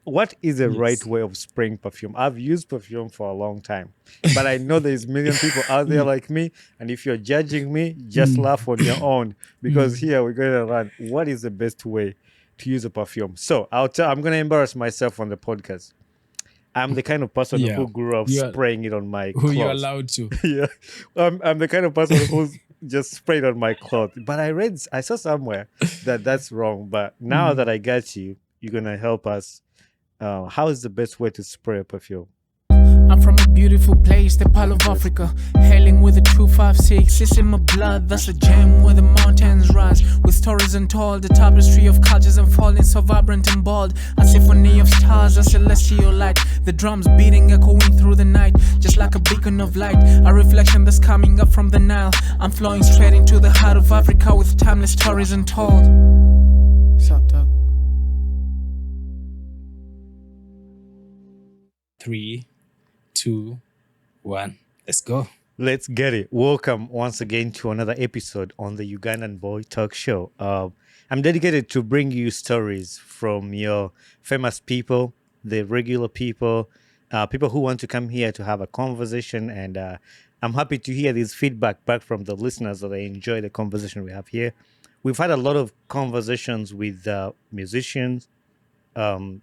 what is the right Yes. way of spraying perfume? I've used perfume for a long time, but I know there's a million people out there like me. And if you're judging me, just Mm, laugh on your own because mm. here we're going to run. What is the best way to use a perfume? So I'm going to embarrass myself on the podcast. I'm the kind of person Yeah. who grew up You are spraying it on my who you're clothes. allowed to. Yeah, I'm the kind of person who's just sprayed on my clothes. But I saw somewhere that that's wrong. But now that Mm. I got you, you're gonna help us. How is the best way to spray a perfume? I'm from a beautiful place, the Pearl of Africa. Hailing with a 256, it's in my blood. That's a gem where the mountains rise. With stories untold, the tapestry of cultures unfolding, so vibrant and bold. A symphony of stars, a celestial light. The drums beating, echoing through the night. Just like a beacon of light, a reflection that's coming up from the Nile. I'm flowing straight into the heart of Africa with timeless stories untold. Sup, dog? 3, 2, 1. Let's go. Let's get it. Welcome once again to another episode on the Ugandan Boy Talk Show. I'm dedicated to bring you stories from your famous people, the regular people, people who want to come here to have a conversation. And I'm happy to hear this feedback back from the listeners that they enjoy the conversation we have here. We've had a lot of conversations with musicians,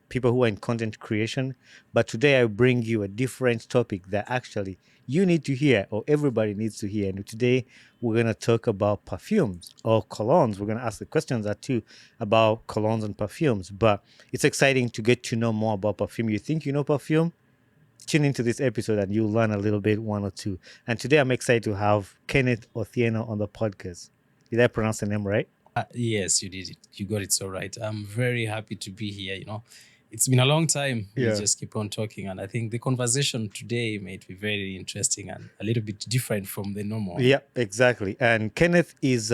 people who are in content creation. But today I bring you a different topic that actually you need to hear or everybody needs to hear. And today we're going to talk about perfumes or colognes. We're going to ask the questions that too about colognes and perfumes. But it's exciting to get to know more about perfume. You think you know perfume? Tune into this episode and you'll learn a little bit, one or two. And today I'm excited to have Kenneth Otieno on the podcast. Did I pronounce the name right? Yes, you did it. You got it so right. I'm very happy to be here. It's been a long time. We Yeah. just keep on talking. And I think the conversation today might be very interesting and a little bit different from the normal. Yeah, exactly. And Kenneth is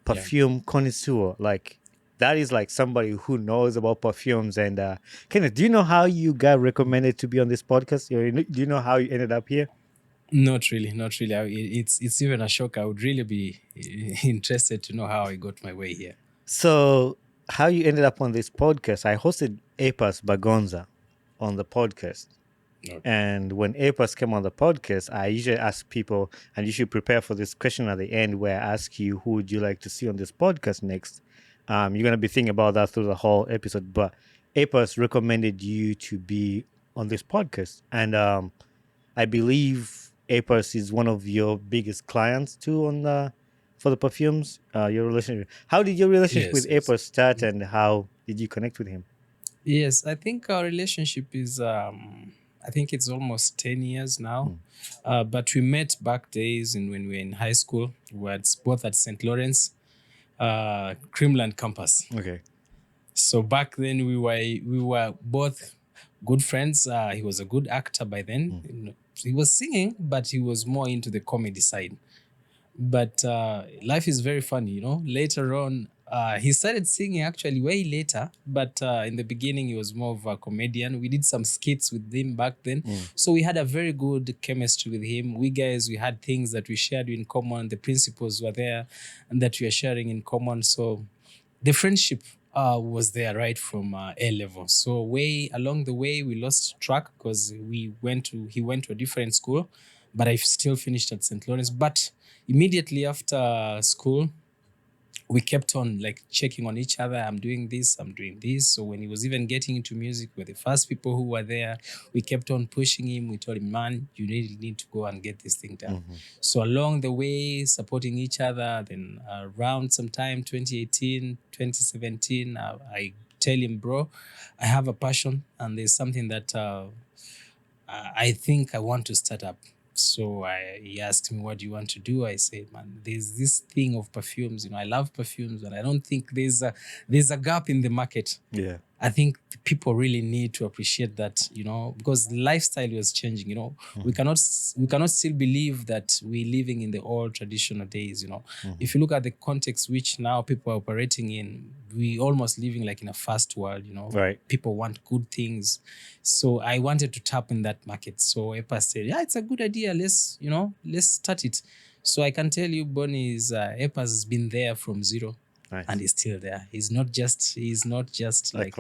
perfume connoisseur. Like that is like somebody who knows about perfumes. And Kenneth, do you know how you got recommended to be on this podcast? Do you know how you ended up here? Not really, not really. It's even a shock. I would really be interested to know how I got my way here. So how you ended up on this podcast? I hosted Epas Bagonza on the podcast. Okay. And when Epas came on the podcast, I usually ask people, and you should prepare for this question at the end where I ask you, who would you like to see on this podcast next? You're going to be thinking about that through the whole episode. But Epas recommended you to be on this podcast. And I believe Epas is one of your biggest clients too for the perfumes. Your relationship. How did your relationship with Yes. Epas start, and how did you connect with him? Yes, I think our relationship is, I think it's almost 10 years now. But we met back days when we were in high school. We were both at St. Lawrence, Creamland campus. Okay. So back then we were both good friends. He was a good actor by then. He was singing, but he was more into the comedy side. But life is very funny, Later on, he started singing actually way later, but in the beginning, he was more of a comedian. We did some skits with him back then. So we had a very good chemistry with him. We had things that we shared in common. The principles were there and that we are sharing in common. So the friendship was there right from A level. So way along the way, we lost track because he went to a different school, but I still finished at St. Lawrence. But immediately after school, we kept on like checking on each other. I'm doing this. So when he was even getting into music, we're the first people who were there. We kept on pushing him. We told him, man, you really need to go and get this thing done. So along the way, supporting each other, then around sometime 2018, 2017, I tell him, bro, I have a passion and there's something that I think I want to start up. So he asked me, what do you want to do? I said, man, there's this thing of perfumes. I love perfumes and I don't think there's a gap in the market. Yeah. I think people really need to appreciate that, because the lifestyle was changing, We cannot still believe that we're living in the old traditional days, If you look at the context which now people are operating in, we almost living like in a fast world, Right. People want good things. So I wanted to tap in that market. So Epa said, yeah, it's a good idea. Let's start it. So I can tell you, Bonnie Epa has been there from zero. Nice. And he's still there. He's not just like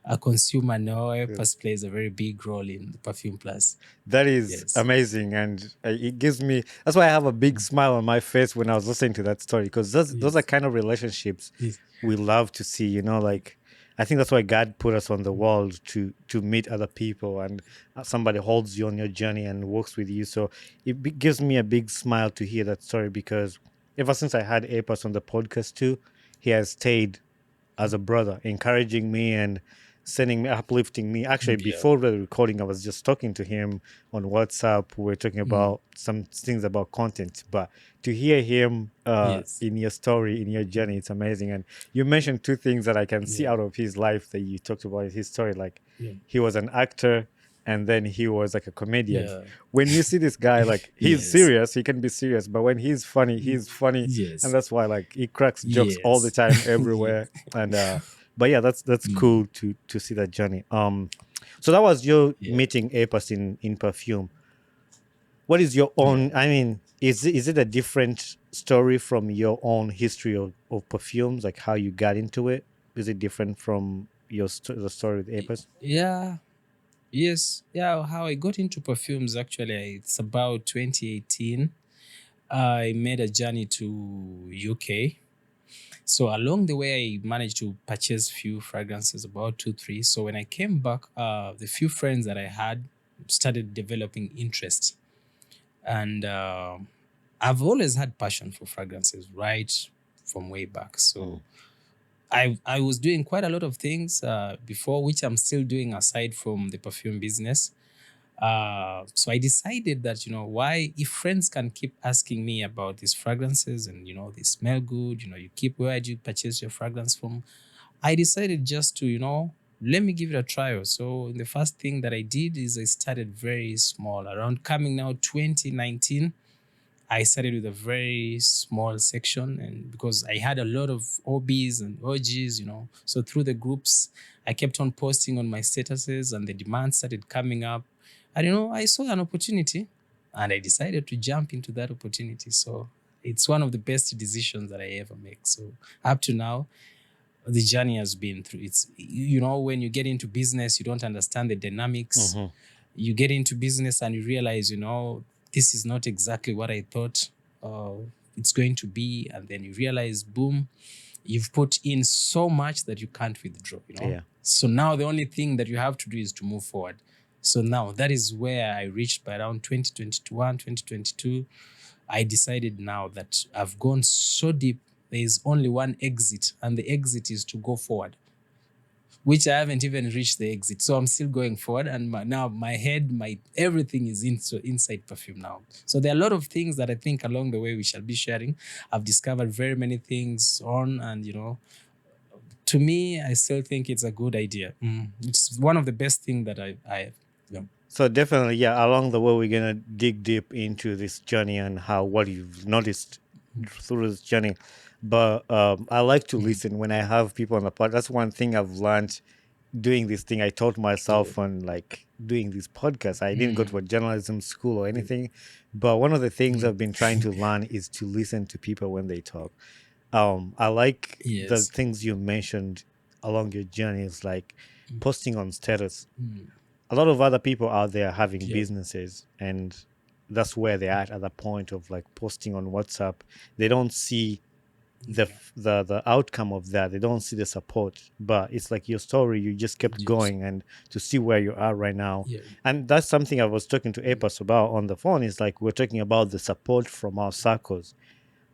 a consumer know Ep218 plays a very big role in the Perfume Plus. That is Yes. amazing, and it gives me. That's why I have a big smile on my face when I was listening to that story, because those are Yes. kind of relationships Yes. we love to see. Like I think that's why God put us on the world to meet other people, and somebody holds you on your journey and walks with you. So gives me a big smile to hear that story, because ever since I had Apis on the podcast too, he has stayed as a brother, encouraging me and sending me, uplifting me. Actually, Yeah. before the recording, I was just talking to him on WhatsApp. We were talking about some things about content, but to hear him Yes. in your story, in your journey, it's amazing. And you mentioned two things that I can see Yeah. out of his life that you talked about in his story. Like Yeah. he was an actor and then he was like a comedian. Yeah. When you see this guy, like he's Yes. serious, he can be serious, but when he's funny, and Yes. that's why like he cracks jokes all the Yes. time Yeah. everywhere. And but yeah, that's cool to see that journey. So that was your Yeah. meeting Apis in Perfume. What is your Yeah. own? I mean, is it a different story from your own history of perfumes, like how you got into it? Is it different from the story with Apis? Yeah. Yes. Yeah. How I got into perfumes actually, it's about 2018. I made a journey to UK. So along the way, I managed to purchase few fragrances, about 2, 3. So when I came back, the few friends that I had started developing interest, and I've always had passion for fragrances right from way back. So I was doing quite a lot of things before, which I'm still doing aside from the perfume business. So I decided that, why, if friends can keep asking me about these fragrances and, they smell good, you keep, where did you purchase your fragrance from? I decided just to, let me give it a trial. So the first thing that I did is I started very small. Around coming now 2019, I started with a very small section, and because I had a lot of OBs and OGs, so through the groups, I kept on posting on my statuses and the demand started coming up. And, I saw an opportunity and I decided to jump into that opportunity. So it's one of the best decisions that I ever make. So up to now, the journey has been through. It's, when you get into business, you don't understand the dynamics. You get into business and you realize, this is not exactly what I thought uh, it's going to be. And then you realize, boom, you've put in so much that you can't withdraw. Yeah. So now the only thing that you have to do is to move forward. So now that is where I reached by around 2021, 2022. I decided now that I've gone so deep, there is only one exit, and the exit is to go forward, which I haven't even reached the exit. So I'm still going forward. And now my head, everything is inside perfume now. So there are a lot of things that I think along the way we shall be sharing. I've discovered very many things and, to me, I still think it's a good idea. It's one of the best things that I yeah. So definitely, yeah. Along the way, we're gonna dig deep into this journey and what you've noticed through this journey. But I like to listen when I have people on the pod. That's one thing I've learned doing this thing. I taught myself on like doing this podcast. I didn't go to a journalism school or anything, but one of the things I've been trying to learn is to listen to people when they talk. I like the Yes. things you mentioned along your journeys, like posting on status. A lot of other people out there having Yeah. businesses, and that's where they're at the point of like posting on WhatsApp. They don't see the outcome of that. They don't see the support, but it's like your story. You just kept Yes. going, and to see where you are right now. Yeah. And that's something I was talking to Apis about on the phone. Is like we're talking about the support from our circles.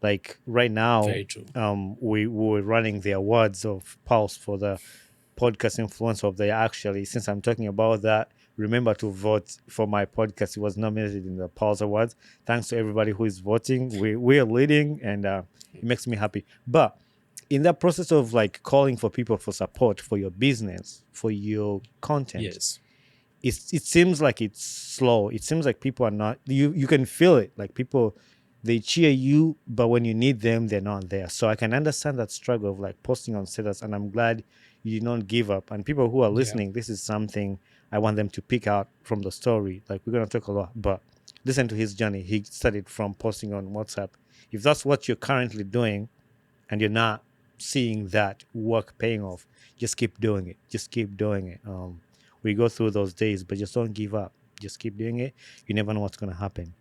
Like right now, Very true. we were running the awards of Pulse for the podcast influencer of the year. Actually, since I'm talking about that, remember to vote for my podcast. It was nominated in the Pulse Awards. Thanks to everybody who is voting. We are leading, and it makes me happy. But in that process of like calling for people for support for your business, for your content, Yes. it seems like it's slow. It seems like people are not. You can feel it. Like people, they cheer you, but when you need them, they're not there. So I can understand that struggle of like posting on status, and I'm glad you did not give up. And people who are listening, this is something I want them to pick out from the story. Like we're gonna talk a lot, but listen to his journey. He started from posting on WhatsApp. If that's what you're currently doing, and you're not seeing that work paying off, just keep doing it. Just keep doing it. We go through those days, but just don't give up. Just keep doing it. You never know what's gonna happen.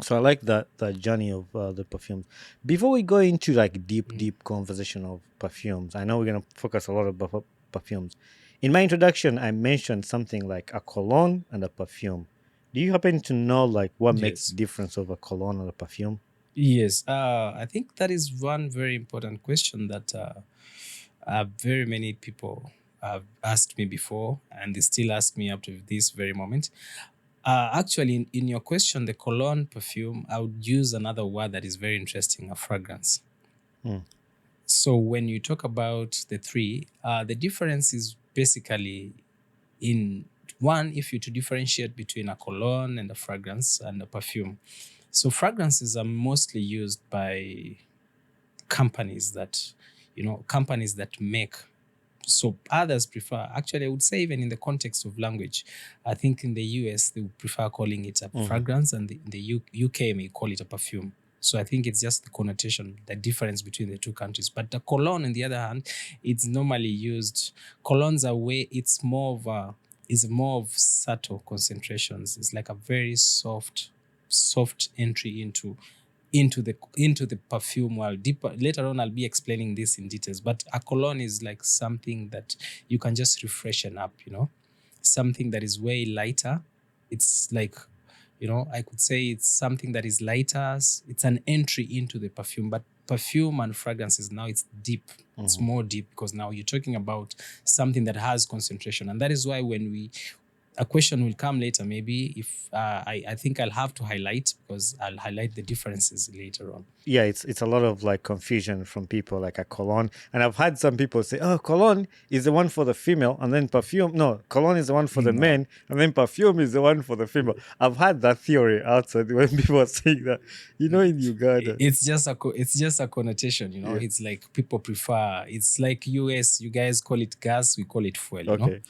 So I like that journey of the perfumes. Before we go into like deep conversation of perfumes, I know we're gonna focus a lot about perfumes. In my introduction, I mentioned something like a cologne and a perfume. Do you happen to know like what makes the Yes. difference of a cologne and a perfume? Yes. I think that is one very important question that very many people have asked me before, and they still ask me up to this very moment. Actually, in your question, the cologne perfume, I would use another word that is very interesting, a fragrance. Mm. So when you talk about the three, the difference is basically in one, if you to differentiate between a cologne and a fragrance and a perfume. So fragrances are mostly used by companies that, companies that make. So others prefer, actually, I would say even in the context of language, I think in the US, they would prefer calling it a Mhm. fragrance, and in the UK may call it a perfume. So I think it's just the connotation, the difference between the two countries. But the cologne, on the other hand, it's normally used, colognes are way, it's more of subtle concentrations. It's like a very soft entry into the perfume world. Deeper later on, I'll be explaining this in details. But a cologne is like something that you can just refreshen up. Something that is way lighter. It's like, I could say it's something that is lighter. It's an entry into the perfume. But perfume and fragrances now it's deep. It's more deep because now you're talking about something that has concentration, and that is why when a question will come later. Maybe if I think I'll have to highlight, because I'll highlight the differences later on. Yeah, it's a lot of like confusion from people like a cologne, and I've had some people say, "Oh, cologne is the one for the female, and then perfume. No, cologne is the one for the No, men, and then perfume is the one for the female." I've had that theory outside when people are saying that. In Uganda. it's just a connotation. Yeah. It's like people prefer. It's like US. You guys call it gas. We call it fuel. Okay.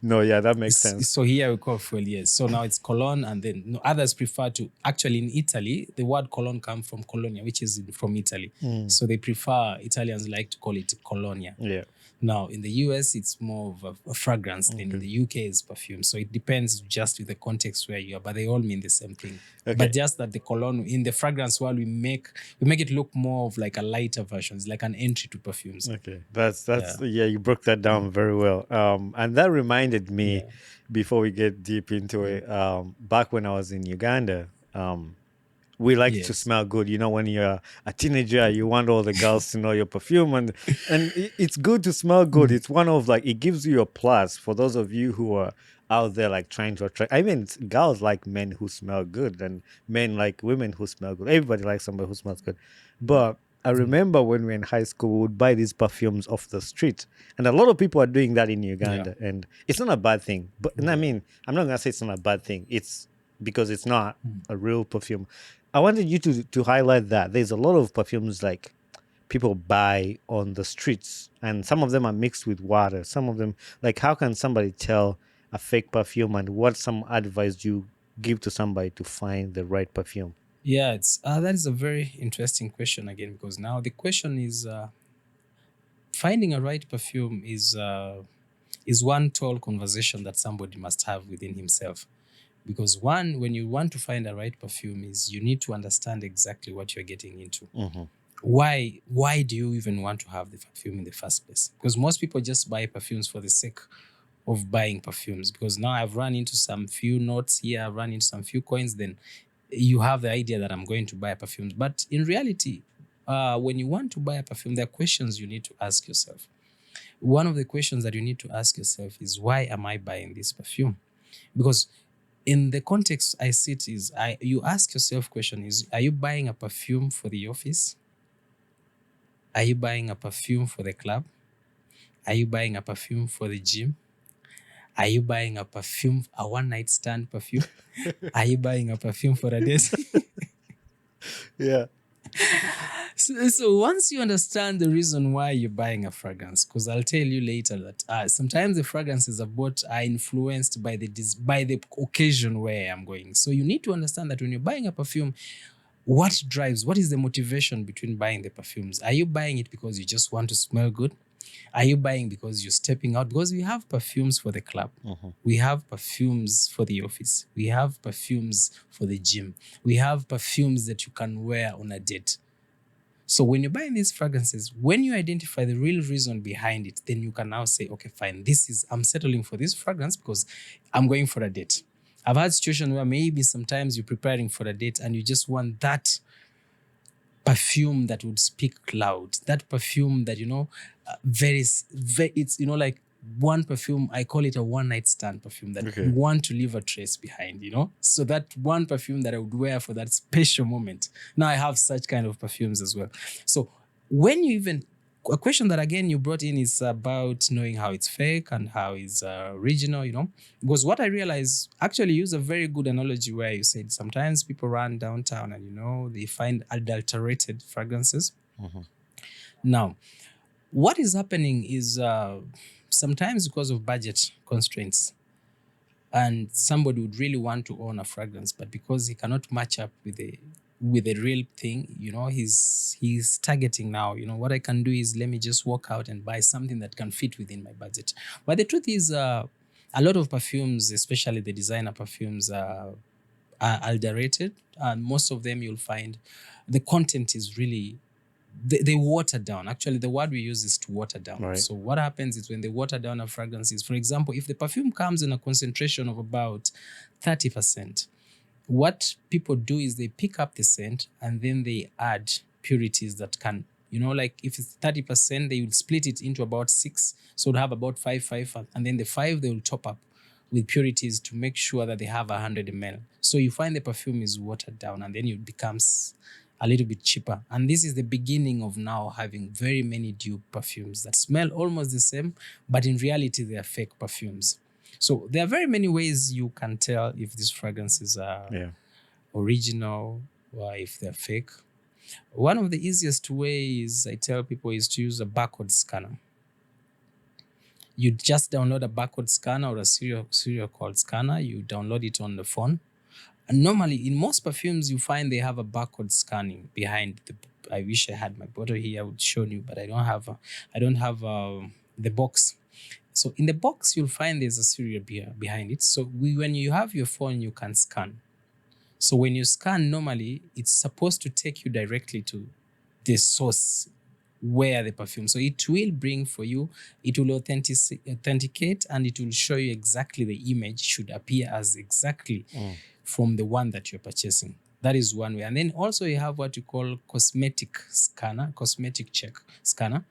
No, yeah, that makes sense. So here we call fuel, yes. So now it's cologne, and then others prefer to. Actually, in Italy, the word cologne comes from colonia, which is from Italy. So they prefer, Italians like to call it colonia. Yeah. Now, in the US, it's more of a fragrance, and in the UK, it's perfume. So it depends just with the context where you are, but they all mean the same thing. Okay. But just that the cologne, in the fragrance world, we make it look more of like a lighter version. It's like an entry to perfumes. Okay, that's yeah. You broke that down very well. And that reminded me, Yeah. before we get deep into it, back when I was in Uganda, we like to Yes. smell good. When you're a teenager, you want all the girls to know your perfume, and it's good to smell good. It's one of like, it gives you a plus for those of you who are out there like trying to attract. I mean, girls like men who smell good, and men like women who smell good. Everybody likes somebody who smells good. But I remember when we were in high school, we would buy these perfumes off the street, and a lot of people are doing that in Uganda, and it's not a bad thing. But and I mean, I'm not gonna say it's not a bad thing. It's because it's not a real perfume. I wanted you to highlight that there's a lot of perfumes like people buy on the streets, and some of them are mixed with water. Some of them, like, how can somebody tell a fake perfume, and what some advice do you give to somebody to find the right perfume? Yeah, it's that is a very interesting question again, because now the question is finding a right perfume is one tall conversation that somebody must have within himself. Because one, when you want to find a right perfume, is you need to understand exactly what you're getting into. Why do you even want to have the perfume in the first place? Because most people just buy perfumes for the sake of buying perfumes. Because now I've run into some few notes here, I've run into some few coins, then you have the idea that I'm going to buy perfumes. But in reality, when you want to buy a perfume, there are questions you need to ask yourself. One of the questions that you need to ask yourself is, why am I buying this perfume? Because in the context I sit is, you ask yourself question is, are you buying a perfume for the office? Are you buying a perfume for the club? Are you buying a perfume for the gym? Are you buying a perfume, a one-night stand perfume? Are you buying a perfume for a date? Yeah. So once you understand the reason why you're buying a fragrance, because I'll tell you later that sometimes the fragrances I bought are influenced by the occasion where I'm going. So you need to understand that when you're buying a perfume, what is the motivation between buying the perfumes? Are you buying it because you just want to smell good? Are you buying because you're stepping out? Because we have perfumes for the club. We have perfumes for the office. We have perfumes for the gym. We have perfumes that you can wear on a date. So when you're buying these fragrances, when you identify the real reason behind it, then you can now say, okay, fine, I'm settling for this fragrance because I'm going for a date. I've had situations where maybe sometimes you're preparing for a date and you just want that perfume that would speak loud, that perfume that, very, it's, like one perfume, I call it a one night stand perfume that you want to leave a trace behind, So that one perfume that I would wear for that special moment. Now I have such kind of perfumes as well. So when you even, a question that again you brought in is about knowing how it's fake and how it's original, because what I realized, actually use a very good analogy where you said sometimes people run downtown and they find adulterated fragrances. Now, what is happening is sometimes because of budget constraints, and somebody would really want to own a fragrance, but because he cannot match up with the real thing, he's targeting now, what I can do is let me just walk out and buy something that can fit within my budget. But the truth is, a lot of perfumes, especially the designer perfumes, are adulterated, and most of them you'll find the content is really, they water down. Actually, the word we use is to water down. Right. So what happens is when they water down a fragrances, for example, if the perfume comes in a concentration of about 30%, what people do is they pick up the scent and then they add purities that can, like if it's 30%, they will split it into about 6. So they'll have about 5, and then the 5 they will top up with purities to make sure that they have 100 ml. So you find the perfume is watered down and then it becomes a little bit cheaper. And this is the beginning of now having very many dupe perfumes that smell almost the same, but in reality, they are fake perfumes. So there are very many ways you can tell if these fragrances are original or if they're fake. One of the easiest ways I tell people is to use a barcode scanner. You just download a barcode scanner or a serial code scanner. You download it on the phone. And normally, in most perfumes, you find they have a barcode scanning behind the. I wish I had my bottle here. I would show you, but I don't have. The box. So in the box, you'll find there's a serial behind it. So when you have your phone, you can scan. So when you scan, normally it's supposed to take you directly to the source where the perfume. So it will bring for you. It will authenticate, and it will show you exactly the image should appear as exactly from the one that you're purchasing. That is one way. And then also you have what you call cosmetic check scanner.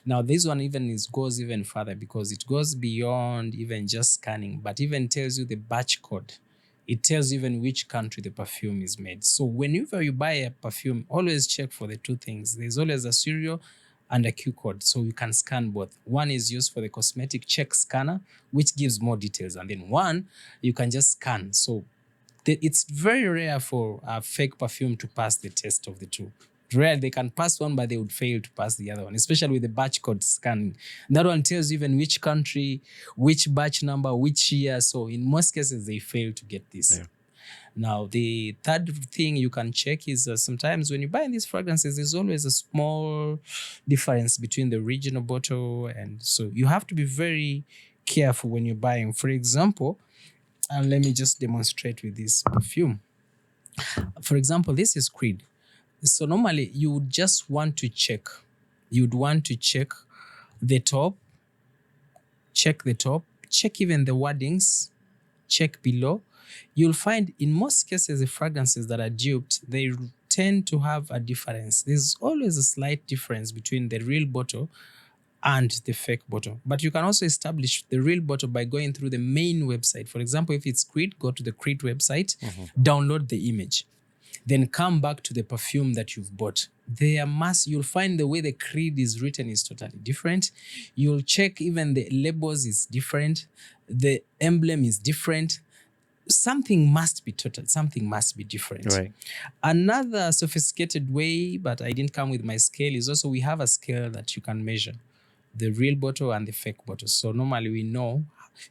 Now this one goes even further because it goes beyond even just scanning, but even tells you the batch code. It tells you even which country the perfume is made. So whenever you buy a perfume, always check for the two things. There's always a serial and a Q code, so you can scan both. One is used for the cosmetic check scanner, which gives more details, and then one you can just scan. So it's very rare for a fake perfume to pass the test of the two. Rare, they can pass one, but they would fail to pass the other one, especially with the batch code scanning. That one tells you even which country, which batch number, which year. So in most cases, they fail to get this. Yeah. Now, the third thing you can check is sometimes when you buy these fragrances, there's always a small difference between the original bottle. And so you have to be very careful when you're buying. For example, and let me just demonstrate with this perfume. For example, this is Creed. So normally you would just want to check. You'd want to check the top, check even the wordings, check below. You'll find in most cases the fragrances that are duped, they tend to have a difference. There's always a slight difference between the real bottle and the fake bottle. But you can also establish the real bottle by going through the main website. For example, if it's Creed, go to the Creed website, download the image, then come back to the perfume that you've bought. You'll find the way the Creed is written is totally different. You'll check even the labels is different. The emblem is different. Something must be different. Right. Another sophisticated way, but I didn't come with my scale, is also we have a scale that you can measure the real bottle and the fake bottle. So normally we know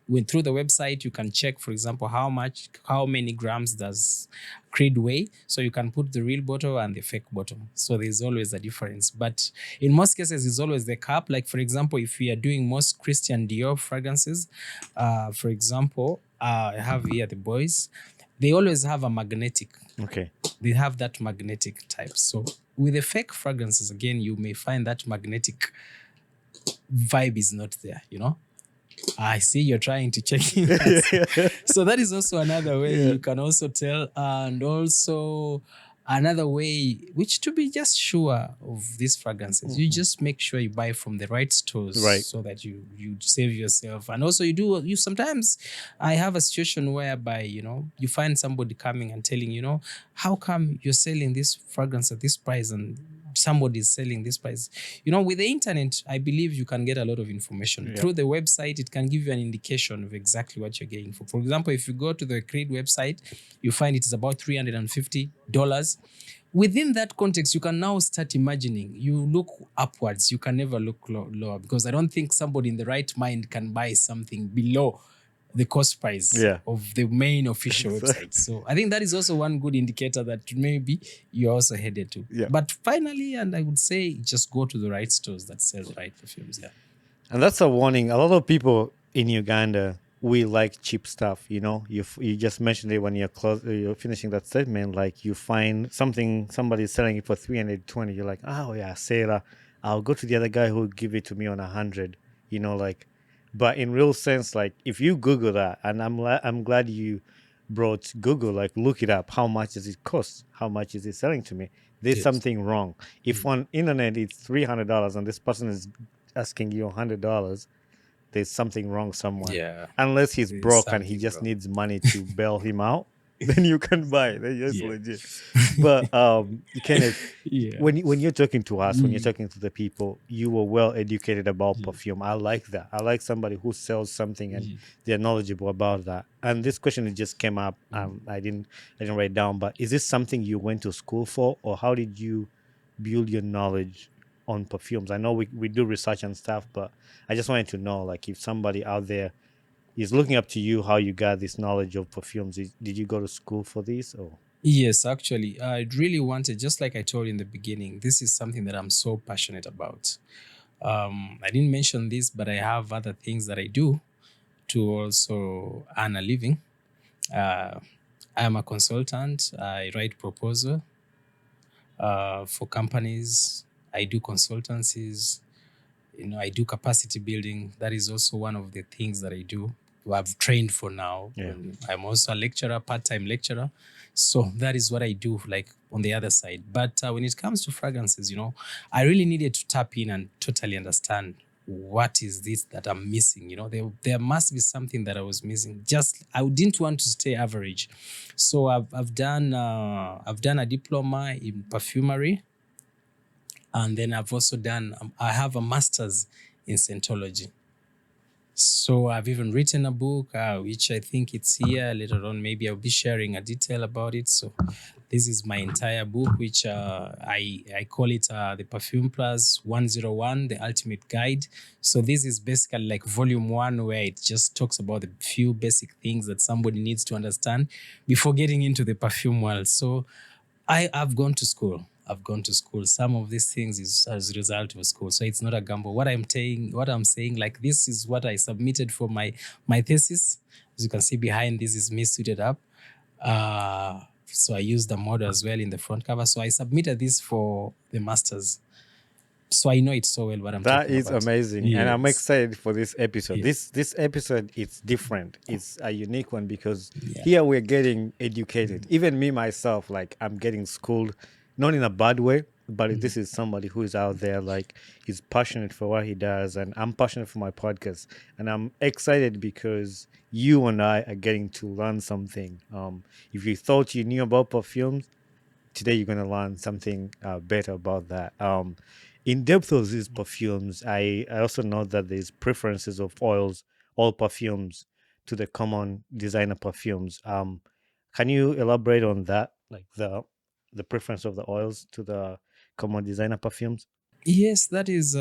when through the website you can check, for example, how many grams does Creed weigh, so you can put the real bottle and the fake bottle. So there's always a difference, but in most cases it's always the cap. Like for example, if we are doing most Christian Dior fragrances, for example, I have here the boys, they always have a magnetic, Okay. they have that magnetic type. So with the fake fragrances, again, you may find that magnetic vibe is not there, you know. I see you're trying to check in. So that is also another way you can also tell. And also another way, which to be just sure of these fragrances, you just make sure you buy from the right stores, Right. so that you save yourself. And also you sometimes, I have a situation whereby, you know, you find somebody coming and telling, you know, how come you're selling this fragrance at this price and somebody is selling this price? You know, with the internet, I believe you can get a lot of information. Through the website, it can give you an indication of exactly what you're getting for. For example, if you go to the Creed website, you find it is about $350. Within that context, you can now start imagining. You look upwards. You can never look lower, because I don't think somebody in the right mind can buy something below the cost price of the main official website. So I think that is also one good indicator that maybe you're also headed to. But finally, and I would say, just go to the right stores that sell the right perfumes. Yeah. And that's a warning. A lot of people in Uganda, we like cheap stuff. You know, you just mentioned it when you're finishing that statement. Like you find something, somebody's selling it for 320. You're like, oh yeah, Sarah, I'll go to the other guy who will give it to me on 100. You know, like, but in real sense, like if you Google that, and I'm glad you brought Google, like look it up. How much does it cost? How much is it selling to me? There's something wrong. If on internet it's $300 and this person is asking you $100, there's something wrong somewhere. Yeah. Unless he's There's broke and he something just wrong. needs money to bail him out, then you can buy it. Then it's legit. But Kenneth, when you're talking to us, when you're talking to the people, you were well educated about perfume. I like that. I like somebody who sells something and they're knowledgeable about that. And this question, it just came up. I didn't write down, but is this something you went to school for, or how did you build your knowledge on perfumes? I know we do research and stuff, but I just wanted to know, like, if somebody out there is looking up to you, how you got this knowledge of perfumes. Did you go to school for this, or? Yes, actually, I really wanted, just like I told you in the beginning, this is something that I'm so passionate about. I didn't mention this, but I have other things that I do to also earn a living. I'm a consultant. I write proposal for companies. I do consultancies. You know, I do capacity building. That is also one of the things that I do. I've trained for now. I'm also a lecturer, part-time lecturer. So that is what I do, like on the other side. But when it comes to fragrances, you know, I really needed to tap in and totally understand what is this that I'm missing. You know, there must be something that I was missing. Just I didn't want to stay average. So I've done a diploma in perfumery. And then I've also I have a master's in scentology. So I've even written a book, which I think it's here later on. Maybe I'll be sharing a detail about it. So this is my entire book, which I call it the Perfume Plus 101, the Ultimate Guide. So this is basically like volume 1, where it just talks about the few basic things that somebody needs to understand before getting into the perfume world. So I've gone to school. Some of these things is as a result of school. So it's not a gamble. What I'm saying, like, this is what I submitted for my thesis. As you can see behind, this is me suited up. So I used the model as well in the front cover. So I submitted this for the master's. So I know it so well what I'm talking about. That is amazing. And I'm excited for this episode. Yes. This episode, it's different. It's a unique one because here we're getting educated. Even me, myself, like, I'm getting schooled, not in a bad way, but this is somebody who is out there, like, he's passionate for what he does. And I'm passionate for my podcast. And I'm excited because you and I are getting to learn something. If you thought you knew about perfumes, today you're going to learn something better about that. In depth of these perfumes, I also know that there's preferences of all perfumes to the common designer perfumes. Can you elaborate on that, like the preference of the oils to the common designer perfumes? Yes, that is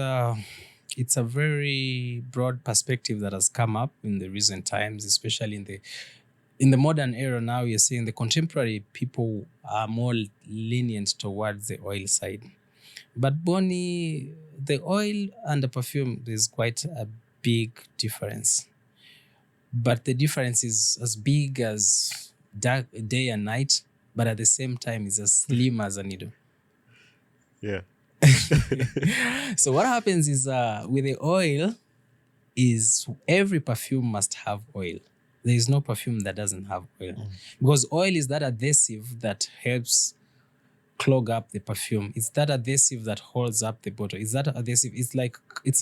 It's a very broad perspective that has come up in the recent times, especially in the modern era. Now you're seeing the contemporary people are more lenient towards the oil side. But Bonnie, the oil and the perfume, there's quite a big difference. But the difference is as big as dark day and night, but at the same time is as slim as a needle. Yeah. So what happens is with the oil is every perfume must have oil. There is no perfume that doesn't have oil, because oil is that adhesive that helps clog up the perfume. It's that adhesive that holds up the bottle. It's that adhesive. It's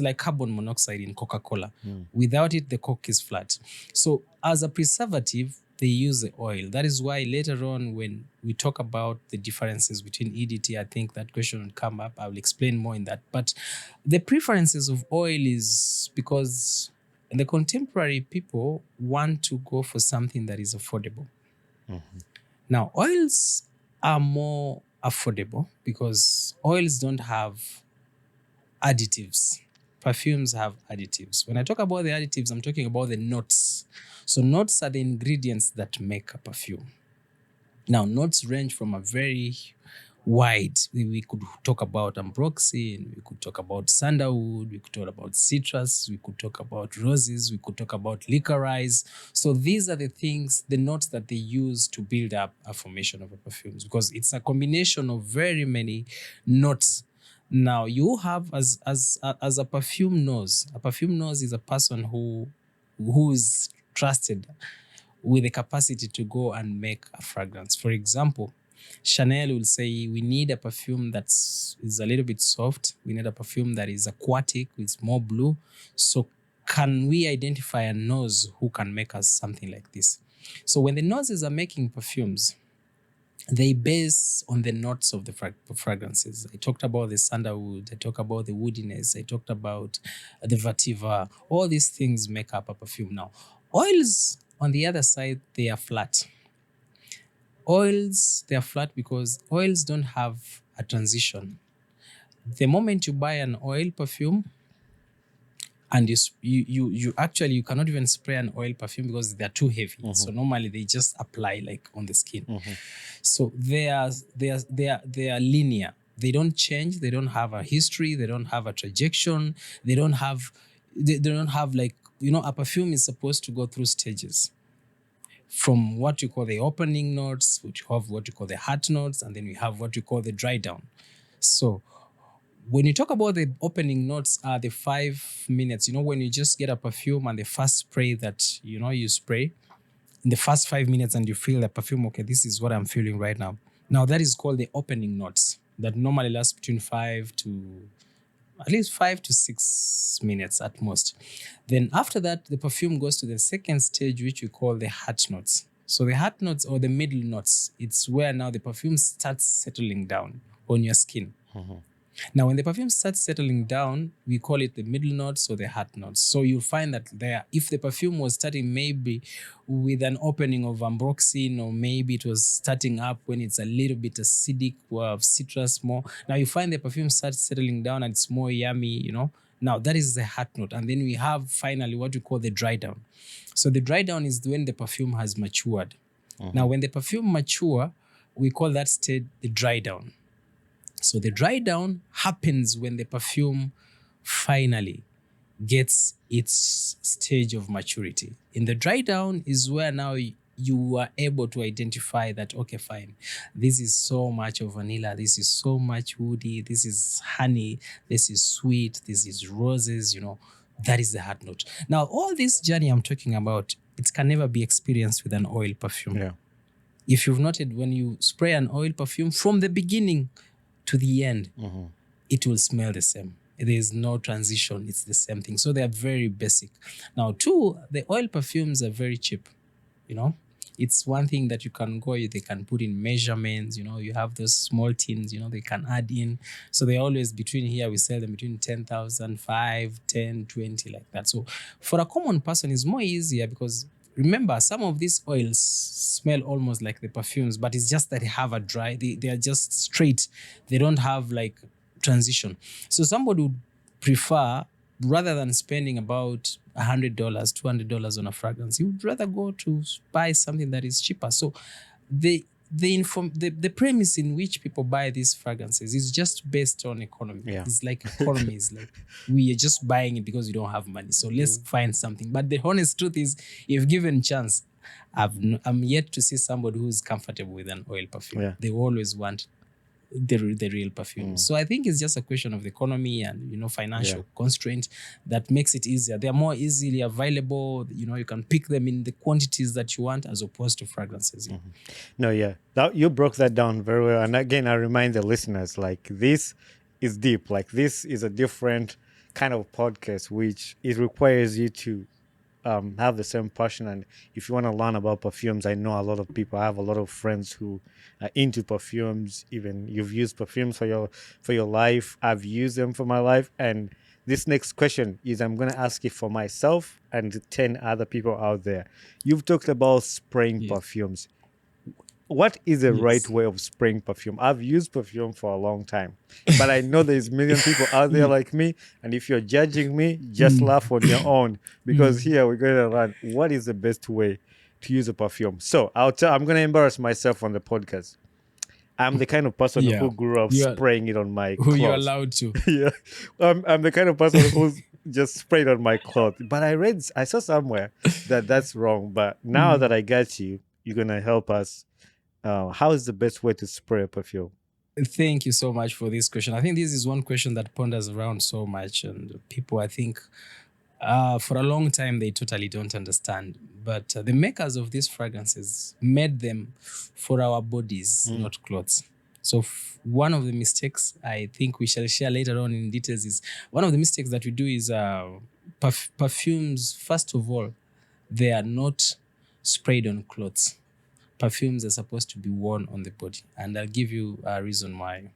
like carbon monoxide in Coca-Cola. Without it, the Coke is flat. So as a preservative, they use the oil. That is why later on, when we talk about the differences between EDT, I think that question will come up. I will explain more in that. But the preferences of oil is because the contemporary people want to go for something that is affordable. Now, oils are more affordable because oils don't have additives. Perfumes have additives. When I talk about the additives, I'm talking about the notes. So notes are the ingredients that make a perfume. Now, notes range from a very wide. We could talk about ambroxine, we could talk about sandalwood, we could talk about citrus, we could talk about roses, we could talk about licorice. So these are the things, the notes that they use to build up a formation of a perfume, because it's a combination of very many notes. Now you have as a perfume nose. A perfume nose is a person who is trusted with the capacity to go and make a fragrance. For example, Chanel will say, we need a perfume is a little bit soft. We need a perfume that is aquatic, with more blue. So can we identify a nose who can make us something like this? So when the noses are making perfumes, they base on the notes of the fragrances. I talked about the sandalwood. I talked about the woodiness. I talked about the vetiver. All these things make up a perfume. Now, oils, on the other side, they are flat. Oils, they are flat because oils don't have a transition. The moment you buy an oil perfume, and you actually, you cannot even spray an oil perfume because they're too heavy. So normally they just apply like on the skin. So they are linear. They don't change. They don't have a history. They don't have a trajectory. They don't have like, a perfume is supposed to go through stages. From what you call the opening notes, which you have what you call the heart notes, and then we have what you call the dry down. So when you talk about the opening notes, are the 5 minutes. When you just get a perfume and the first spray that you spray in the first 5 minutes, and you feel the perfume, okay, this is what I'm feeling right now. Now that is called the opening notes, that normally lasts between 5 to 6 minutes at most. Then after that, the perfume goes to the second stage, which we call the heart notes. So the heart notes, or the middle notes, it's where now the perfume starts settling down on your skin. Now, when the perfume starts settling down, we call it the middle notes or the heart notes. So you'll find that if the perfume was starting maybe with an opening of ambroxine, or maybe it was starting up when it's a little bit acidic or citrus more. Now you find the perfume starts settling down and it's more yummy, Now that is the heart note. And then we have finally what we call the dry down. So the dry down is when the perfume has matured. Now, when the perfume mature, we call that state the dry down. So the dry down happens when the perfume finally gets its stage of maturity. In the dry down is where now you are able to identify that, okay, fine, this is so much of vanilla, this is so much woody, this is honey, this is sweet, this is roses, that is the heart note. Now, all this journey I'm talking about, it can never be experienced with an oil perfume. Yeah. If you've noted, when you spray an oil perfume from the beginning to the end, it will smell the same. There is no transition. It's the same thing. So they are very basic. Now, two, the oil perfumes are very cheap. It's one thing that you can go, they can put in measurements, you have those small tins, they can add in. So they're always between here, we sell them between 10,000, 5, 10, 20, like that. So for a common person, it's more easier because remember, some of these oils smell almost like the perfumes, but it's just that they have a dry, they are just straight. They don't have like transition. So somebody would prefer rather than spending about $100, $200 on a fragrance, you would rather go to buy something that is cheaper. So the premise in which people buy these fragrances is just based on economy. Yeah. It's like economy is like we are just buying it because we don't have money. So let's find something. But the honest truth is, if given chance, I'm yet to see somebody who's comfortable with an oil perfume. Yeah. They always want the real perfume. So I think it's just a question of the economy and financial constraint that makes it easier. They're more easily available. You can pick them in the quantities that you want as opposed to fragrances. No, yeah, you broke that down very well. And again, I remind the listeners, like, this is deep. Like, this is a different kind of podcast, which it requires you to have the same passion. And if you want to learn about perfumes, I know a lot of people. I have a lot of friends who are into perfumes. Even you've used perfumes for your life. I've used them for my life. And this next question is, I'm going to ask it for myself and 10 other people out there. You've talked about spraying perfumes. What is the right way of spraying perfume? I've used perfume for a long time, but I know there's a million people out there like me. And if you're judging me, just laugh on your own, because here we're going to learn what is the best way to use a perfume. So I'm going to embarrass myself on the podcast. I'm the kind of person who grew up spraying it on my clothes. Who you're allowed to. Yeah. I'm the kind of person who's just sprayed on my clothes. But I saw somewhere that that's wrong. But now that I got you, you're going to help us. How is the best way to spray a perfume? Thank you so much for this question. I think this is one question that ponders around so much, and people, I think, for a long time, they totally don't understand. But the makers of these fragrances made them for our bodies, not clothes. So one of the mistakes I think we shall share later on in details is, one of the mistakes that we do is perfumes, first of all, they are not sprayed on clothes. Perfumes are supposed to be worn on the body. And I'll give you a reason why.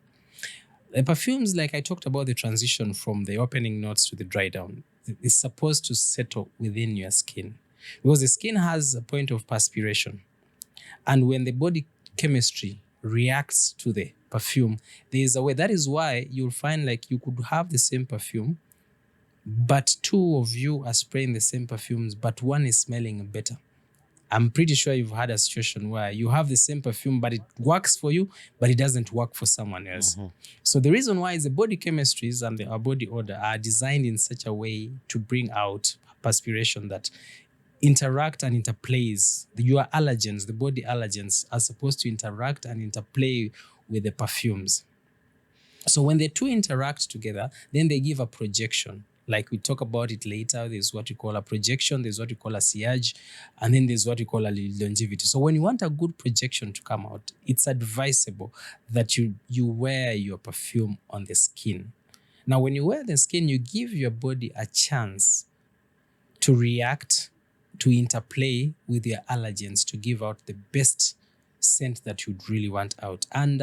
The perfumes, like I talked about the transition from the opening notes to the dry down, is supposed to settle within your skin, because the skin has a point of perspiration. And when the body chemistry reacts to the perfume, there is a way. That is why you'll find like you could have the same perfume, but two of you are spraying the same perfumes, but one is smelling better. I'm pretty sure you've had a situation where you have the same perfume, but it works for you, but it doesn't work for someone else. So the reason why is the body chemistries and our body odor are designed in such a way to bring out perspiration that interact and interplays. Your allergens, the body allergens, are supposed to interact and interplay with the perfumes. So when the two interact together, then they give a projection. Like we talk about it later, there's what we call a projection, there's what we call a sillage, and then there's what we call a longevity. So when you want a good projection to come out, it's advisable that you wear your perfume on the skin. Now, when you wear the skin, you give your body a chance to react, to interplay with your allergens, to give out the best scent that you'd really want out. And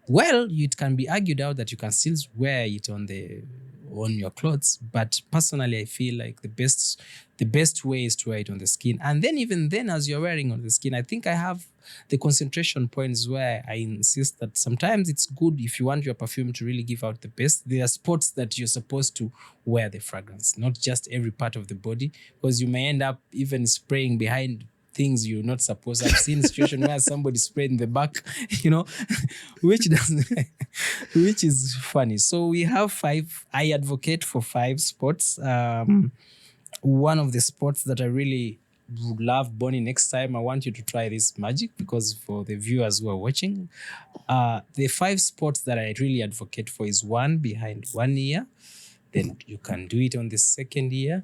well, it can be argued out that you can still wear it on your clothes, but personally I feel like the best way is to wear it on the skin. And then even then, as you're wearing on the skin, I think I have the concentration points where I insist that sometimes it's good, if you want your perfume to really give out the best, there are spots that you're supposed to wear the fragrance, not just every part of the body, because you may end up even spraying behind things you're not supposed. I've seen a situation where somebody sprayed in the back, which is funny. So we have 5. I advocate for 5 spots. One of the spots that I really would love, Bonnie, next time I want you to try this magic, because for the viewers who are watching, the 5 spots that I really advocate for is 1 behind one ear. Then you can do it on the second ear,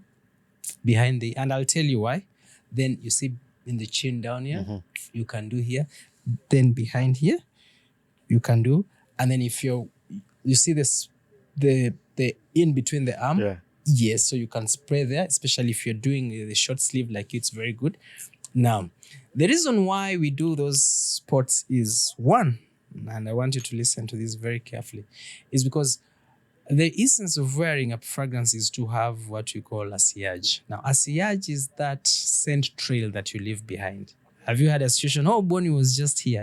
behind the, and I'll tell you why. Then you see in the chin down here, you can do here. Then behind here, you can do. And then if you see this, the in between the arm, yes, so you can spray there, especially if you're doing the short sleeve like you, it's very good. Now, the reason why we do those spots is 1, and I want you to listen to this very carefully, is because the essence of wearing a fragrance is to have what we call a sillage. Now, a sillage is that scent trail that you leave behind. Have you had a situation, Bonnie was just here,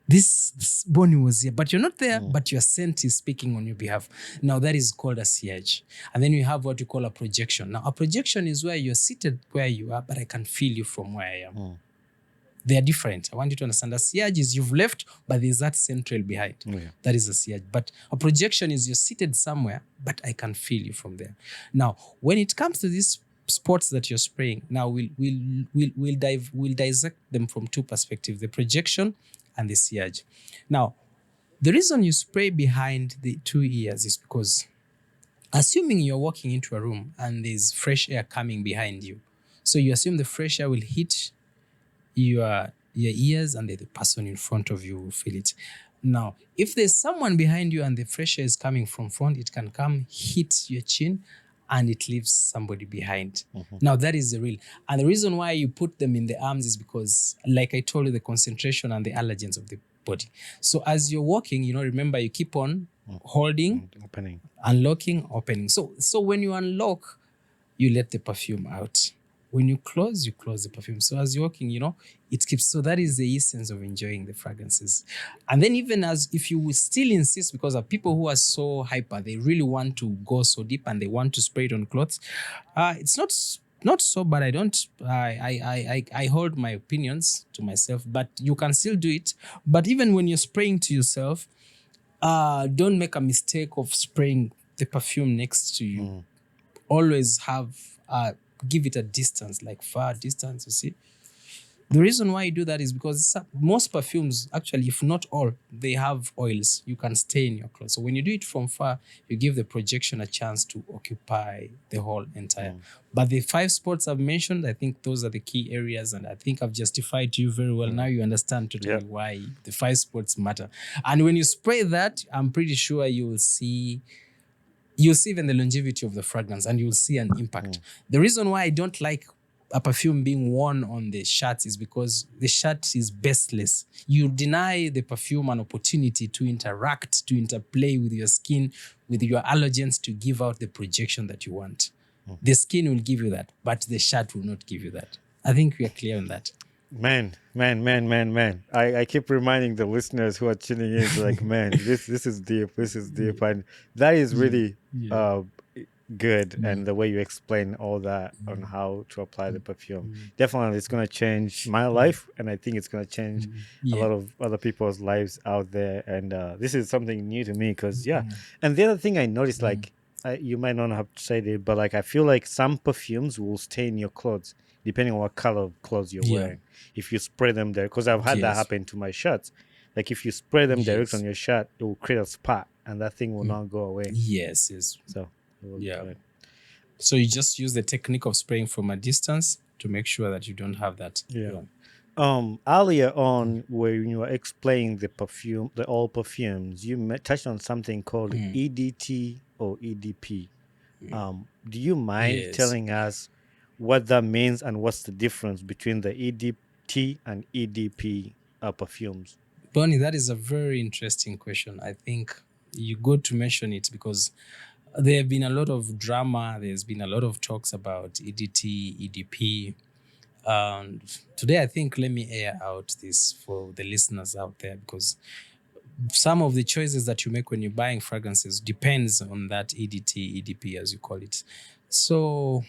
this Bonnie was here, but you're not there, but your scent is speaking on your behalf. Now that is called a sillage. And then you have what you call a projection. Now a projection is where you're seated where you are, but I can feel you from where I am. They are different. I want you to understand. A sillage is you've left, but there's that scent trail behind. That is a sillage. But a projection is you're seated somewhere, but I can feel you from there. Now, when it comes to these spots that you're spraying, now we'll dissect them from two perspectives: the projection and the sillage. Now, the reason you spray behind the two ears is because, assuming you're walking into a room and there's fresh air coming behind you, so you assume the fresh air will hit your ears and the person in front of you will feel it. Now, if there's someone behind you and the fresh air is coming from front, it can come, hit your chin, and it leaves somebody behind. Now, that is the real. And the reason why you put them in the arms is because, like I told you, the concentration and the allergens of the body. So as you're walking, remember, you keep on holding, Opening. unlocking, opening. So when you unlock, you let the perfume out. When you close the perfume. So as you're walking, it keeps. So that is the essence of enjoying the fragrances. And then even as if you will still insist, because of people who are so hyper, they really want to go so deep and they want to spray it on clothes. It's not so bad. I hold my opinions to myself, but you can still do it. But even when you're spraying to yourself, don't make a mistake of spraying the perfume next to you. Always give it a distance, like far distance, you see. The reason why you do that is because most perfumes, actually, if not all, they have oils. You can stay in your clothes. So when you do it from far, you give the projection a chance to occupy the whole entire. But the 5 spots I've mentioned, I think those are the key areas, and I think I've justified to you very well. Now you understand totally why the 5 spots matter. And when you spray that, I'm pretty sure you'll see even the longevity of the fragrance, and you'll see an impact. The reason why I don't like a perfume being worn on the shirt is because the shirt is baseless. You deny the perfume an opportunity to interact, to interplay with your skin, with your allergens, to give out the projection that you want. The skin will give you that, but the shirt will not give you that. I think we are clear on that. Man. I keep reminding the listeners who are tuning in, like, man, this is deep. This is deep. And that is really good. And the way you explain all that on how to apply the perfume, definitely it's going to change my life. And I think it's going to change a lot of other people's lives out there. And this is something new to me because, And the other thing I noticed, like, you might not have said it, but like I feel like some perfumes will stay in your clothes depending on what color of clothes you're wearing. If you spray them there, because I've had that happen to my shirts. Like if you spray them direct on your shirt, it will create a spot and that thing will not go away. Yes. So so you just use the technique of spraying from a distance to make sure that you don't have that. Earlier on, when you were explaining the all perfumes, you touched on something called EDT or EDP. Do you mind telling us what that means and what's the difference between the EDT and EDP perfumes? Bonnie, that is a very interesting question. I think you got to mention it because there have been a lot of drama. There's been a lot of talks about EDT, EDP. And today, I think, let me air out this for the listeners out there, because some of the choices that you make when you're buying fragrances depends on that EDT, EDP, as you call it. So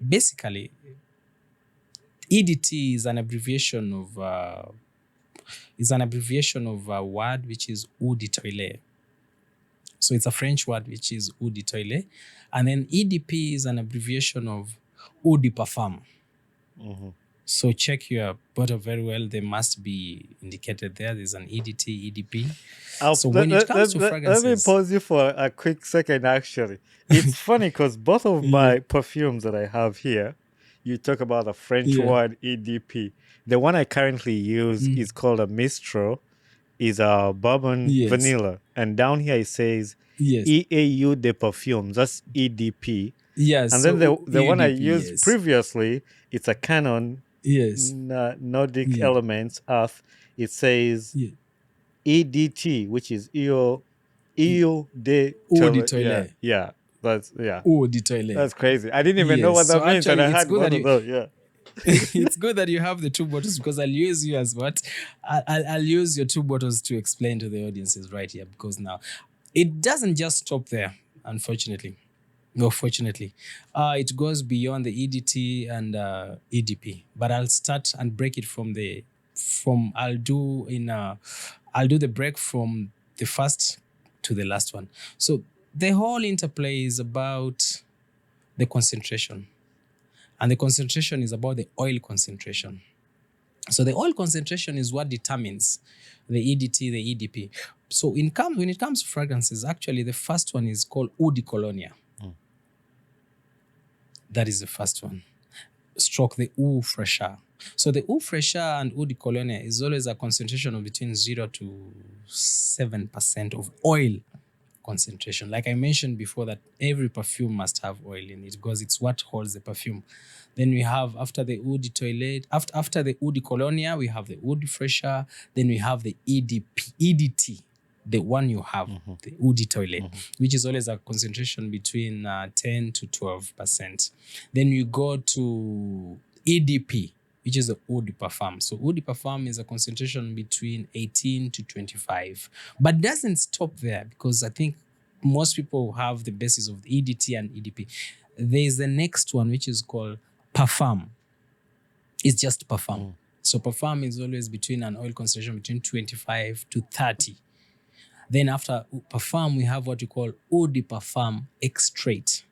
basically, EDT is an abbreviation of a word which is eau de toilette. So it's a French word which is eau de toilette, and then EDP is an abbreviation of eau de parfum. So check your bottle very well. They must be indicated there. There's an EDT, EDP. So when it comes to fragrances... Let me pause you for a quick second, actually. It's funny because both of my perfumes that I have here, you talk about the French word EDP. The one I currently use is called a Mistral. Is a bourbon vanilla. And down here it says EAU de perfumes. That's EDP. Yes. And then the one I used previously, it's a Canon Nordic Elements Earth. It says EDT, which is EO de Toilette. Eau de Toilette. That's crazy. I didn't even know what that means. And I had one of those. It's good that you have the two bottles because I'll use you as what? I'll use your two bottles to explain to the audiences right here because now it doesn't just stop there, unfortunately. No, fortunately. It goes beyond the EDT and EDP. But I'll start and break it I'll do the break from the first to the last one. So the whole interplay is about the concentration. And the concentration is about the oil concentration. So the oil concentration is what determines the EDT, the EDP. So when it comes to fragrances, actually the first one is called Eau de Colonia. That is the first one. Stroke the Eau Fraîcheur. So the Eau Fraîcheur and Eau de Colonia is always a concentration of between 0 to 7% of oil concentration. Like I mentioned before, that every perfume must have oil in it because it's what holds the perfume. Then we have after the Eau de Toilette, after the Eau de Colonia, we have the Eau de Fraîcheur. Then we have the EDT, the one you have, the Eau de Toilette, which is always a concentration between 10 to 12%. Then you go to EDP, which is the Eau de Parfum. So Eau de Parfum is a concentration between 18 to 25. But doesn't stop there because I think most people have the basis of the EDT and EDP. There's the next one, which is called Parfum. It's just Parfum. So Parfum is always between an oil concentration between 25 to 30. Then after Parfum, we have what we call Eau de Parfum Extrait.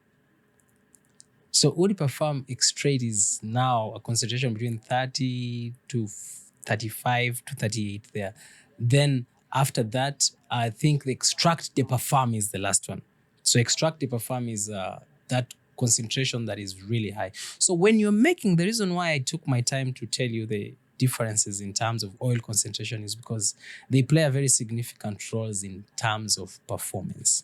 So Eau de Parfum Extrait is now a concentration between 30 to 35 to 38 there. Then after that, I think the Extract de Parfum is the last one. So Extract de Parfum is that concentration that is really high. So when you're making, the reason why I took my time to tell you the differences in terms of oil concentration is because they play a very significant roles in terms of performance.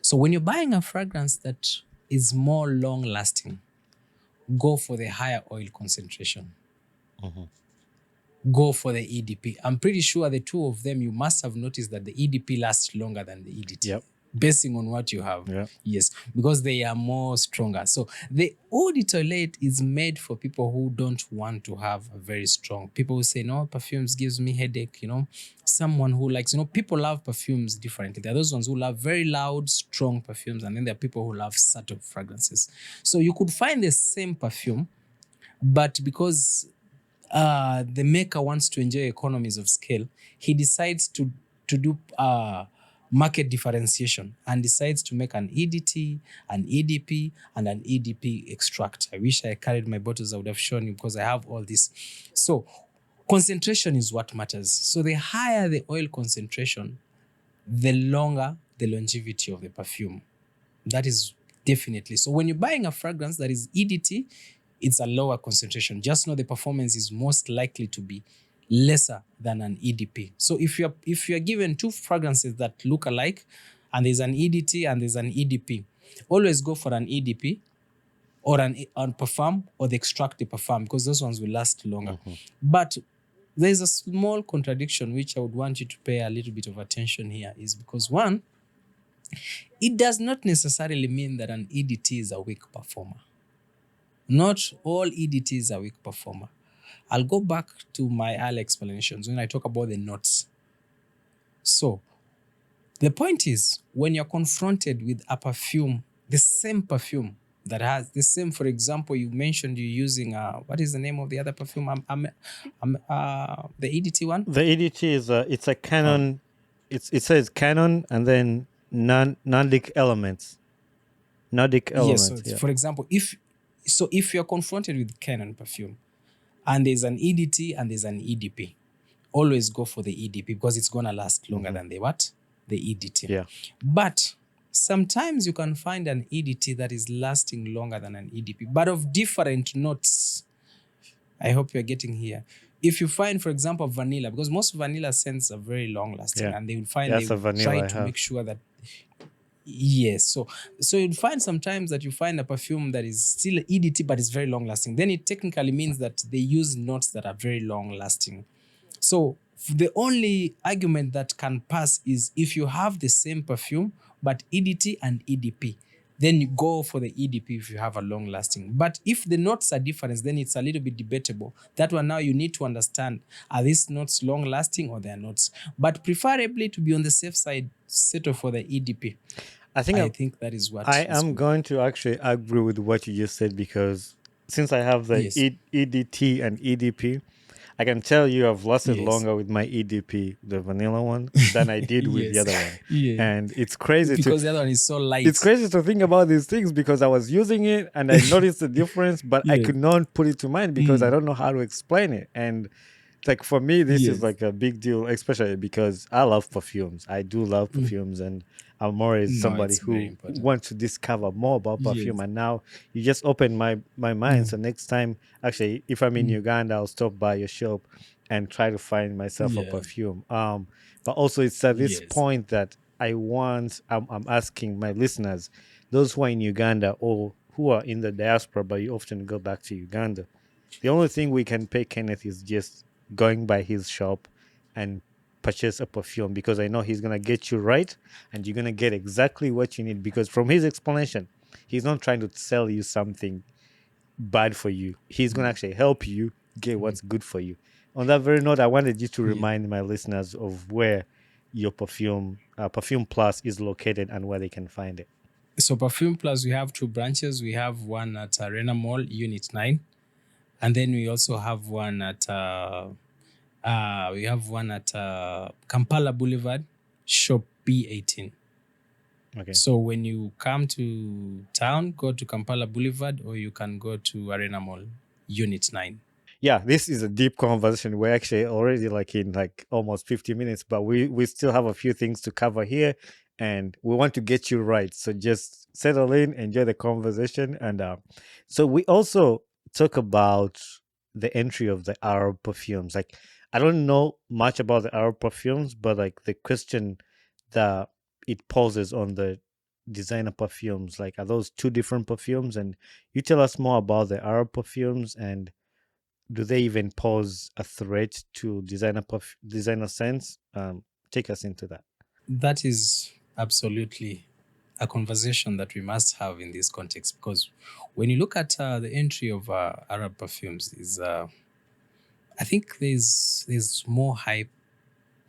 So when you're buying a fragrance that is more long lasting, go for the higher oil concentration. Go for the EDP. I'm pretty sure the two of them, you must have noticed that the EDP lasts longer than the EDT. Yep. Basing on what you have. Yep. Yes, because they are more stronger. So the Eau de Toilette is made for people who don't want to have a very strong. People who say, no, perfumes gives me headache, Someone who likes, people love perfumes differently. There are those ones who love very loud, strong perfumes, and then there are people who love subtle fragrances. So you could find the same perfume, but because the maker wants to enjoy economies of scale, he decides to do market differentiation and decides to make an EDT, an EDP, and an EDP extract. I wish I carried my bottles. I would have shown you because I have all this. So concentration is what matters. So the higher the oil concentration, the longer the longevity of the perfume. That is definitely. So when you're buying a fragrance that is EDT, it's a lower concentration. Just know the performance is most likely to be lesser than an EDP. So if you're given two fragrances that look alike, and there's an EDT and there's an EDP, always go for an EDP or an Parfum or the Extract de Parfum because those ones will last longer. But there's a small contradiction which I would want you to pay a little bit of attention here is because one, it does not necessarily mean that an EDT is a weak performer. Not all EDTs are weak performer. I'll go back to my earlier explanations when I talk about the notes. So the point is, when you're confronted with a perfume, the same perfume that has the same, for example, you mentioned you're using, what is the name of the other perfume? The EDT one? The EDT is it's a Canon. It says Canon and then Nordic elements. Nordic elements. Yes. So for example, if you're confronted with Canon perfume, and there's an EDT and there's an EDP, always go for the EDP because it's going to last longer than the EDT. Yeah. But sometimes you can find an EDT that is lasting longer than an EDP, but of different notes. I hope you're getting here. If you find, for example, vanilla, because most vanilla scents are very long lasting, and they will find they will try to make sure that. Yes, so you'd find sometimes that you find a perfume that is still EDT but is very long lasting. Then it technically means that they use notes that are very long lasting. So the only argument that can pass is if you have the same perfume but EDT and EDP, then you go for the EDP if you have a long lasting. But if the notes are different, then it's a little bit debatable. That one now you need to understand, are these notes long lasting or they are notes? But preferably to be on the safe side, settle for the EDP. I think I I'm, think that is I what is am good. going to actually agree with what you just said because since I have the Yes. EDT and EDP, I can tell you I've lasted Yes. longer with my EDP, the vanilla one, than I did with the Yes. other one. Yeah. And it's crazy to Because the other one is so it's light. crazy to think about these things because I was using it and I noticed the difference, but I Yes. could not put it to mind because I Mm. don't know how to explain it. And like for me, this is Yes. like a big deal, especially because I love perfumes. I do love Mm. perfumes, and I'm always No, somebody it's very who important. wants to discover more about perfume. Yes. And now you just opened my mind. Mm. So next time, actually, if I'm in Mm. Uganda, I'll stop by your shop and try to find myself a Yeah. perfume. But also it's at this Yes. point that I'm asking my listeners, those who are in Uganda or who are in the diaspora, but you often go back to Uganda. The only thing we can pay Kenneth is just going by his shop and purchase a perfume because I know he's gonna get you right and you're gonna get exactly what you need because from his explanation, he's not trying to sell you something bad for you. He's gonna actually help you get Mm. what's good for you. On that very note, I wanted you to Yeah. remind my listeners of where your Perfume Plus is located and where they can find it. So Perfume Plus, we have two branches. We have one at Arena Mall, Unit 9. And then we also have one at Kampala Boulevard, Shop B18. Okay. So when you come to town, go to Kampala Boulevard, or you can go to Arena Mall, Unit 9. Yeah, this is a deep conversation. We're actually already like in like almost 50 minutes, but we still have a few things to cover here and we want to get you right. So just settle in, enjoy the conversation. And so we also talk about the entry of the Arab perfumes. Like I don't know much about the Arab perfumes, but like the question that it poses on the designer perfumes, like are those two different perfumes? And you tell us more about the Arab perfumes and do they even pose a threat to designer sense? Take us into that. That is absolutely a conversation that we must have in this context, because when you look at the entry of Arab perfumes, I think there's more hype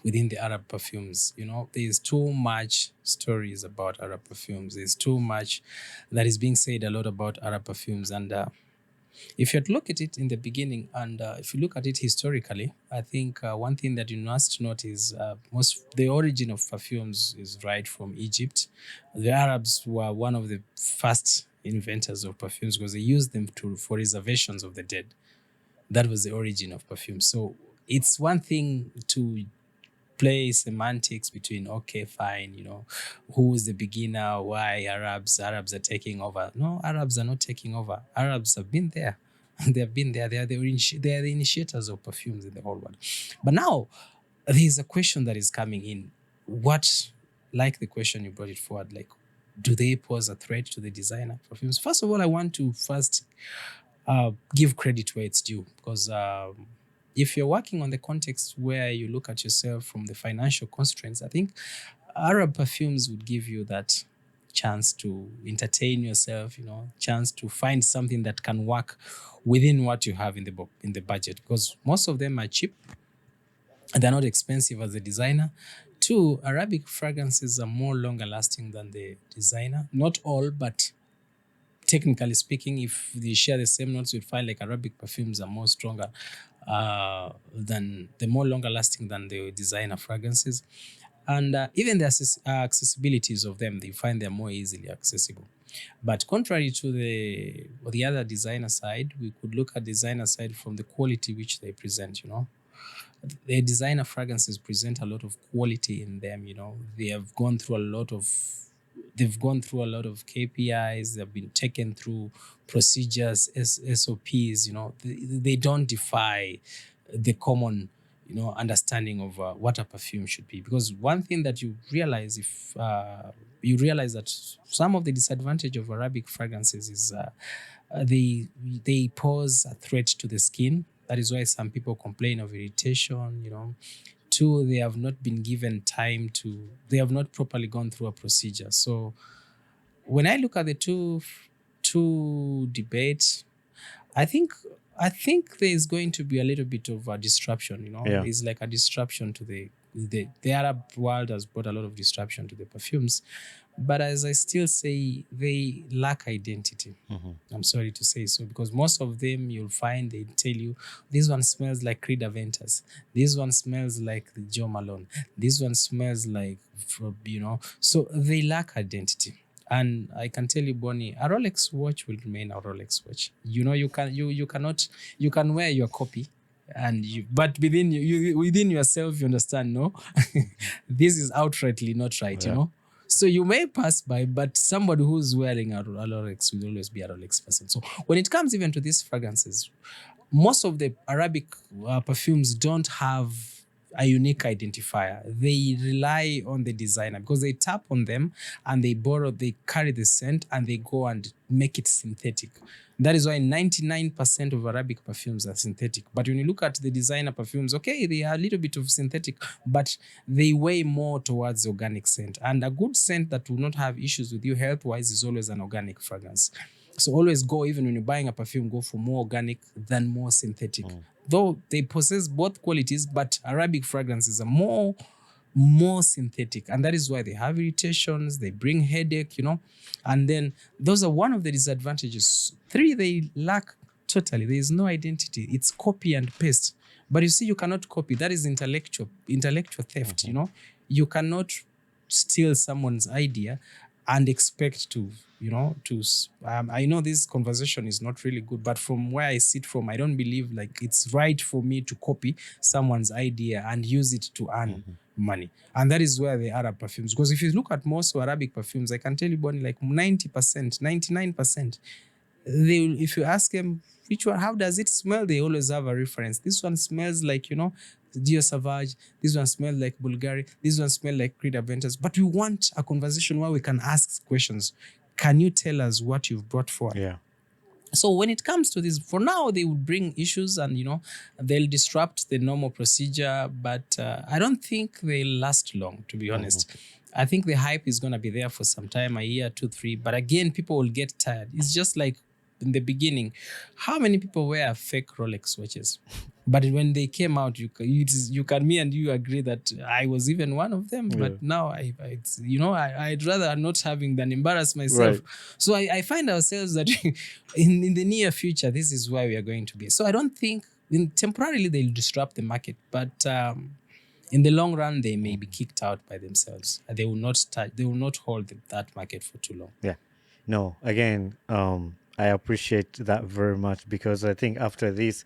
within the Arab perfumes. There's too much stories about Arab perfumes. There's too much that is being said a lot about Arab perfumes. And if you look at it in the beginning, and if you look at it historically, I think one thing that you must note is the origin of perfumes is right from Egypt. The Arabs were one of the first inventors of perfumes because they used them for reservations of the dead. That was the origin of perfume. So it's one thing to play semantics between, okay, fine, who's the beginner, why Arabs are taking over. No, Arabs are not taking over. Arabs have been there. They have been there. They are the initiators of perfumes in the whole world. But now there's a question that is coming in. What, like the question you brought it forward, like, do they pose a threat to the designer perfumes? First of all, I want to first give credit where it's due, because if you're working on the context where you look at yourself from the financial constraints, I think Arab perfumes would give you that chance to entertain yourself, chance to find something that can work within what you have in the budget, because most of them are cheap. They're not expensive as a designer. Two, Arabic fragrances are more longer lasting than the designer. Not all, but technically speaking, if they share the same notes, you'd find like Arabic perfumes are more stronger than the more longer lasting than the designer fragrances. And even the accessibilities of them, they find they're more easily accessible. But contrary to the other designer side, we could look at designer side from the quality which they present. The designer fragrances present a lot of quality in them. They have gone through a lot of they've gone through a lot of KPIs. They've been taken through procedures, SOPs. They don't defy the common understanding of what a perfume should be. Because one thing that you realize, if you realize that some of the disadvantage of Arabic fragrances is they pose a threat to the skin. That is why some people complain of irritation. Two, they have not been given time they have not properly gone through a procedure. So when I look at the two debates, I think there is going to be a little bit of a disruption. Yeah. It's like a disruption to the Arab world has brought a lot of disruption to the perfumes, but as I still say, they lack identity. I'm sorry to say so, because most of them you'll find they tell you this one smells like Creed Aventus, this one smells like the Joe Malone, this one smells like so they lack identity. And I can tell you, Bonnie, a Rolex watch will remain a Rolex watch. You can wear your copy, but within yourself, you understand, no, this is outrightly not right, Yeah. So you may pass by, but somebody who's wearing a Rolex will always be a Rolex person. So when it comes even to these fragrances, most of the Arabic perfumes don't have a unique identifier. They rely on the designer because they tap on them and they carry the scent and they go and make it synthetic. That is why 99% of Arabic perfumes are synthetic. But when you look at the designer perfumes, okay, they are a little bit of synthetic, but they weigh more towards organic scent. And a good scent that will not have issues with you health-wise is always an organic fragrance. So always go, even when you're buying a perfume, go for more organic than more synthetic. Though they possess both qualities, but Arabic fragrances are more synthetic. And that is why they have irritations, they bring headache, And then those are one of the disadvantages. 3, they lack totally. There is no identity. It's copy and paste. But you see, you cannot copy. That is intellectual theft, You cannot steal someone's idea and expect to I know this conversation is not really good, but from where I sit from, I don't believe like it's right for me to copy someone's idea and use it to earn money. And that is where the Arab perfumes, because if you look at most Arabic perfumes, I can tell you, Bonnie, like 90%, 99%, if you ask them which one, how does it smell, they always have a reference. This one smells like, Dio Savage. This one smells like Bulgari. This one smells like Creed Aventus. But we want a conversation where we can ask questions. Can you tell us what you've brought forward? Yeah. So when it comes to this, for now, they will bring issues and, they'll disrupt the normal procedure. But I don't think they'll last long, to be honest. I think the hype is going to be there for some time, a year, 2, 3. But again, people will get tired. It's just like in the beginning, how many people wear fake Rolex watches? But when they came out, me and you agree that I was even one of them. But now I'd rather not having than embarrass myself. Right. So I find ourselves that in the near future, this is where we are going to be. So I don't think temporarily they'll disrupt the market, but in the long run, they may be kicked out by themselves. They will not hold that market for too long. Yeah. No, again, I appreciate that very much, because I think after this,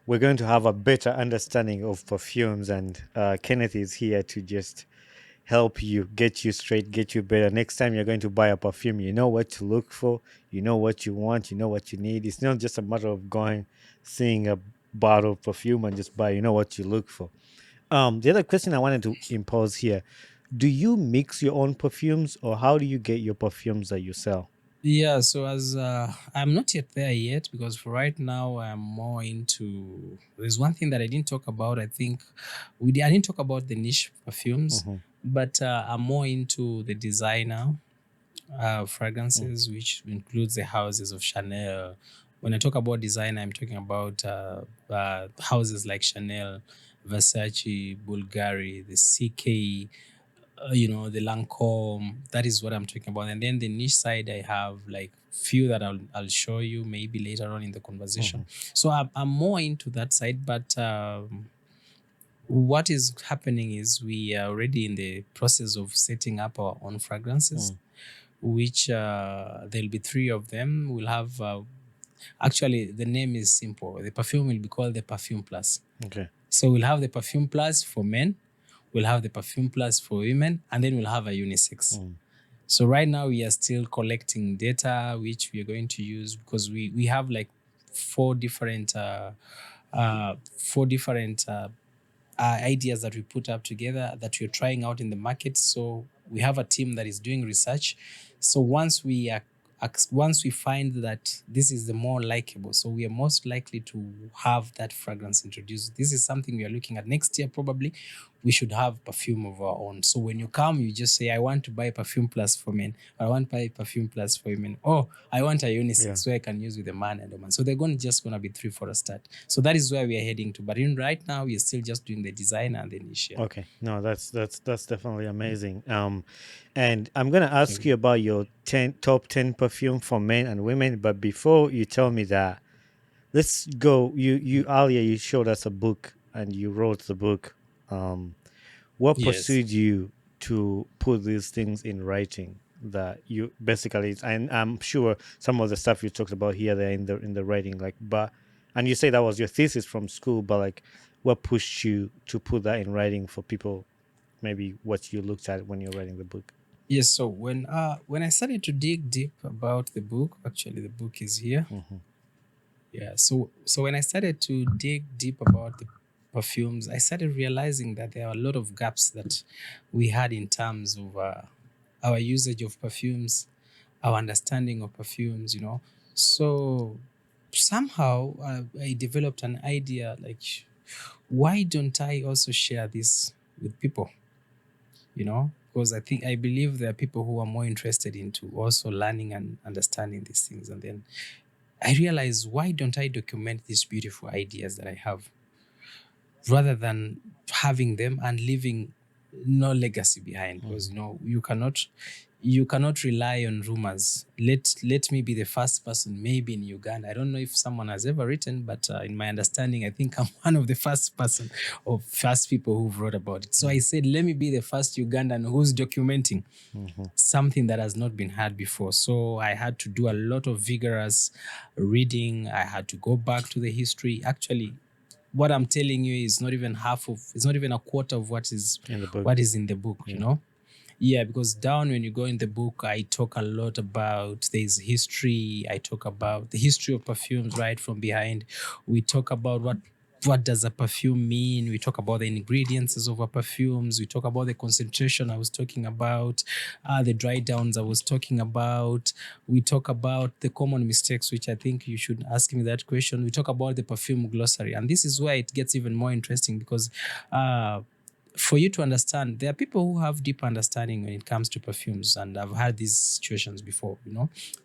we're going to have a better understanding of perfumes, and Kenneth is here to just help you, get you straight, get you better. Next time you're going to buy a perfume, you know what to look for, you know what you want, you know what you need. It's not just a matter of going, seeing a bottle of perfume and just buy, you know what you look for. The other question I wanted to impose here, do you mix your own perfumes, or how do you get your perfumes that you sell? Yeah, so as I'm not yet there yet, because for right now I'm more into. There's one thing that I didn't talk about. I think I didn't talk about the niche perfumes, but I'm more into the designer fragrances, which includes the houses of Chanel. When I talk about designer, I'm talking about houses like Chanel, Versace, Bulgari, the CK. The Lancome. That is what I'm talking about. And then the niche side, I have like few that I'll show you maybe later on in the conversation. So I'm more into that side. But what is happening is we are already in the process of setting up our own fragrances, which there'll be 3 of them. We'll have actually the name is simple. The perfume will be called the Perfume Plus. Okay. So we'll have the Perfume Plus for men. We'll have the Perfume Plus for women, and then we'll have a unisex. So right now we are still collecting data, which we are going to use, because we have like 4 different ideas that we put up together that we're trying out in the market. So we have a team that is doing research. So once we are once we find that this is the more likable, so we are most likely to have that fragrance introduced. This is something we are looking at next year. Probably we should have perfume of our own. So when you come, you just say, I want to buy Perfume Plus for men, or I want to buy Perfume Plus for women, or I want a unisex where I can use with a man and a woman. So they're just gonna be three for a start. So that is where we are heading to. But right now we are still just doing the design and the initial. Okay, no, that's definitely amazing. And I'm gonna ask you about your top 10 perfume for men and women. But before you tell me that, let's go. You earlier you showed us a book and you wrote the book. What Yes. pursued you to put these things in writing? That you basically, and I'm sure some of the stuff you talked about here, there in the writing, like, but and you say that was your thesis from school, but like, what pushed you to put that in writing for people? Maybe what you looked at when you're writing the book. Yes. So when I started to dig deep about the book, actually the book is here. Mm-hmm. Yeah. So when I started to dig deep about the perfumes, I started realizing that there are a lot of gaps that we had in terms of our usage of perfumes, our understanding of perfumes. So somehow I developed an idea like, why don't I also share this with people? Because I believe there are people who are more interested into also learning and understanding these things. And then I realized, why don't I document these beautiful ideas that I have rather than having them and leaving no legacy behind? Because you cannot rely on rumors. Let me be the first person, maybe in Uganda. I don't know if someone has ever written, but in my understanding, I think I'm one of the first person or first people who've wrote about it. So I said, let me be the first Ugandan who's documenting Mm-hmm. something that has not been heard before. So I had to do a lot of vigorous reading. I had to go back to the history. Actually, what I'm telling you is not even it's not even a quarter of what is In the book. what is in the book, Yeah. Yeah, because down when you go in the book, I talk a lot about there's history. I talk about the history of perfumes right from behind. We talk about what does a perfume mean. We talk about the ingredients of our perfumes. We talk about the concentration I was talking about, the dry downs I was talking about. We talk about the common mistakes, which I think you should ask me that question. We talk about the perfume glossary, and this is where it gets even more interesting because for you to understand, there are people who have deep understanding when it comes to perfumes, and I've had these situations before.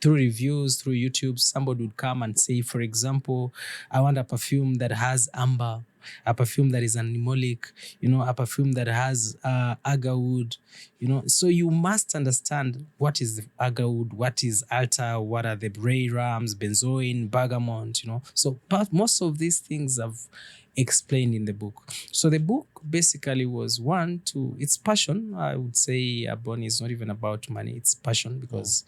Through reviews, through YouTube, somebody would come and say, for example, I want a perfume that has amber, a perfume that is animalic, a perfume that has agarwood, So you must understand what is the agarwood, what is altar, what are the ray rams, benzoin, bergamot, So most of these things I've explained in the book. So the book basically was it's passion. I would say Bonnie is not even about money, it's passion because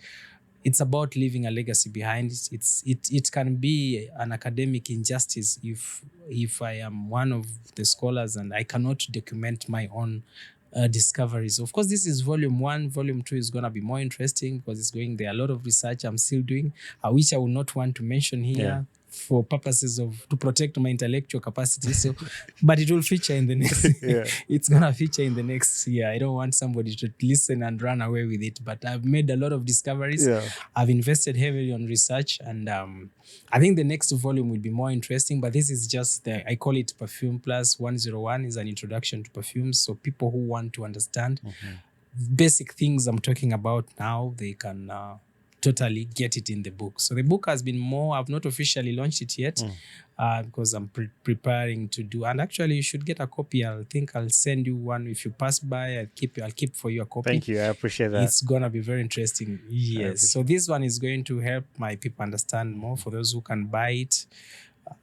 it's about leaving a legacy behind. It can be an academic injustice if I am one of the scholars and I cannot document my own discoveries. Of course, this is volume 1. Volume 2 is going to be more interesting because there are a lot of research I'm still doing, which I will not want to mention Yeah. here for purposes of to protect my intellectual capacity. So, but it will feature in the next. Yeah. It's gonna feature in the next year. I don't want somebody to listen and run away with it. But I've made a lot of discoveries. Yeah. I've invested heavily on research, and I think the next volume will be more interesting. But this is just I call it Perfume Plus 101 is an introduction to perfumes. So people who want to understand basic things I'm talking about now, they can totally get it in the book. So the book has been more, I've not officially launched it yet because I'm preparing to do, and actually you should get a copy. I think I'll send you one. If you pass by, I'll keep for you a copy. Thank you. I appreciate that. It's gonna be very interesting. Yes. So this one is going to help my people understand more. For those who can buy it,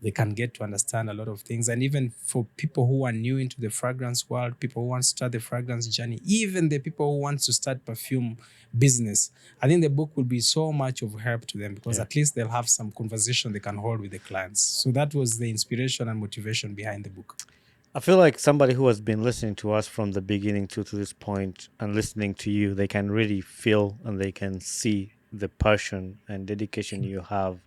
they can get to understand a lot of things. And even for people who are new into the fragrance world, people who want to start the fragrance journey, even the people who want to start perfume business, I think the book will be so much of help to them because at least they'll have some conversation they can hold with the clients. So that was the inspiration and motivation behind the book. I feel like somebody who has been listening to us from the beginning to this point and listening to you, they can really feel and they can see the passion and dedication you have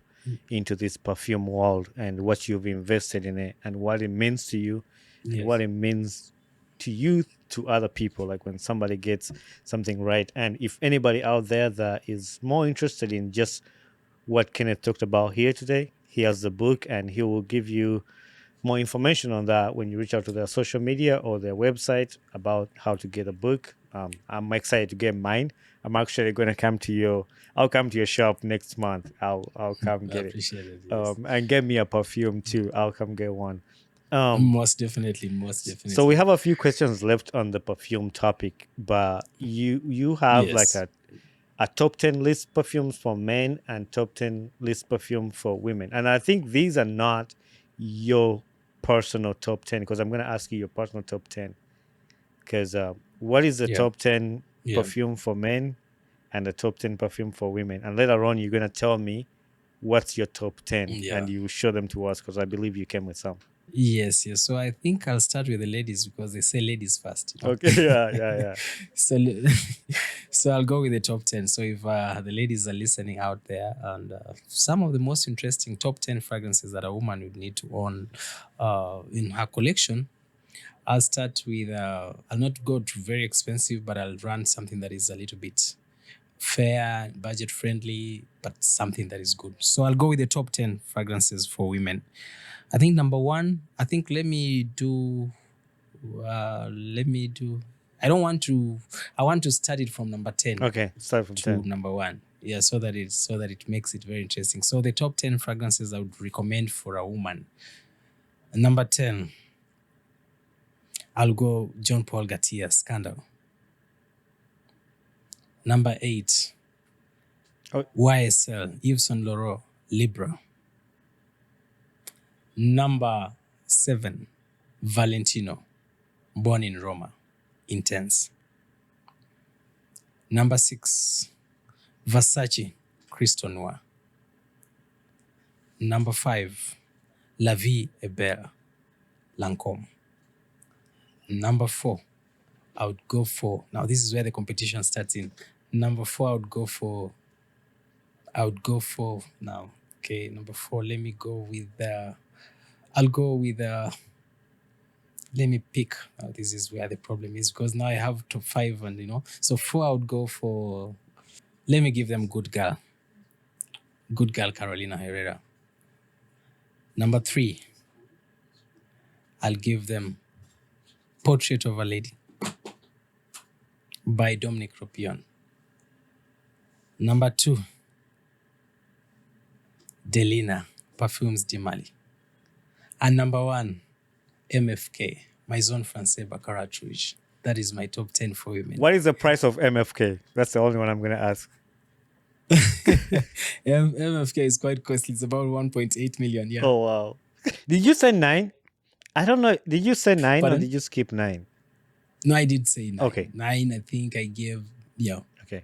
into this perfume world and what you've invested in it and what it means to you and what it means to you to other people, like when somebody gets something right. And if anybody out there that is more interested in just what Kenneth talked about here today, he has the book and he will give you more information on that when you reach out to their social media or their website about how to get a book. I'm excited to get mine. I'm actually going to come to your. I'll come to your shop next month. I'll come I get it. appreciate it. Yes. And get me a perfume too. I'll come get one. Most definitely. So we have a few questions left on the perfume topic, but you have like Yes. a top 10 list perfumes for men and top 10 list perfume for women. And I think these are not your personal top 10 because I'm going to ask you your personal top 10. Because what is the Yeah. top 10 Yeah. perfume for men and the top 10 perfume for women? And later on, you're going to tell me what's your top 10 Yeah. and you show them to us because I believe you came with some. Yes. Yes. So I think I'll start with the ladies because they say ladies first. You know? Okay. Yeah. So, so I'll go with the top 10. So if the ladies are listening out there, and some of the most interesting top 10 fragrances that a woman would need to own in her collection, I'll start with, I'll not go to very expensive, but I'll run something that is a little bit fair, budget friendly, but something that is good. So I'll go with the top 10 fragrances for women. I think number one, I want to start it from number 10 Okay. Start from to 10. number one. Yeah, so that it makes it very interesting. So the top 10 fragrances I would recommend for a woman. Number 10, I'll go John Paul Gaultier, Scandal. Number 8, Oh. YSL, Yves Saint Laurent, Libra. Number 7, Valentino, Born in Roma, Intense. Number 6, Versace, Crystal Noir. Number 5, La Vie est Belle, Lancôme. Number 4, I would go for, now this is where the competition starts in. Number 4, number 4, let me go with, let me pick. Now this is where the problem is because now I have top 5 and, so 4 I would go for, let me give them Good Girl Carolina Herrera. Number 3, I'll give them Portrait of a Lady by Dominic Ropion. Number 2, Delina, Perfumes de Mali. And number 1, MFK, Maison Francais Baccarat Rouge. That is my top 10 for women. What is the price of MFK? That's the only one I'm going to ask. MFK is quite costly. It's about 1.8 million. Yeah. Oh, wow. Did you say 9? I don't know. Did you say 9 Pardon? or did you skip 9? No, I did say 9. Okay. 9, I think I gave, yeah. Okay.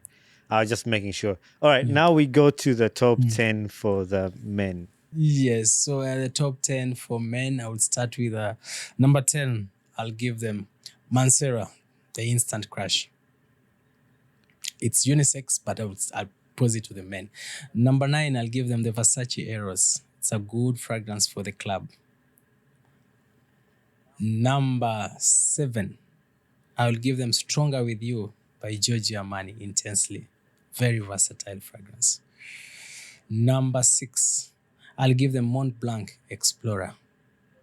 I was just making sure. All right. Now we go to the top 10 for the men. Yes. So the top 10 for men, I would start with number 10. I'll give them Mancera, the Instant Crush. It's unisex, but I'll pose it to the men. Number 9, I'll give them the Versace Eros. It's a good fragrance for the club. Number 7, I'll give them Stronger With You by Giorgio Armani, Intensely. Very versatile fragrance. Number 6, I'll give them Mont Blanc Explorer.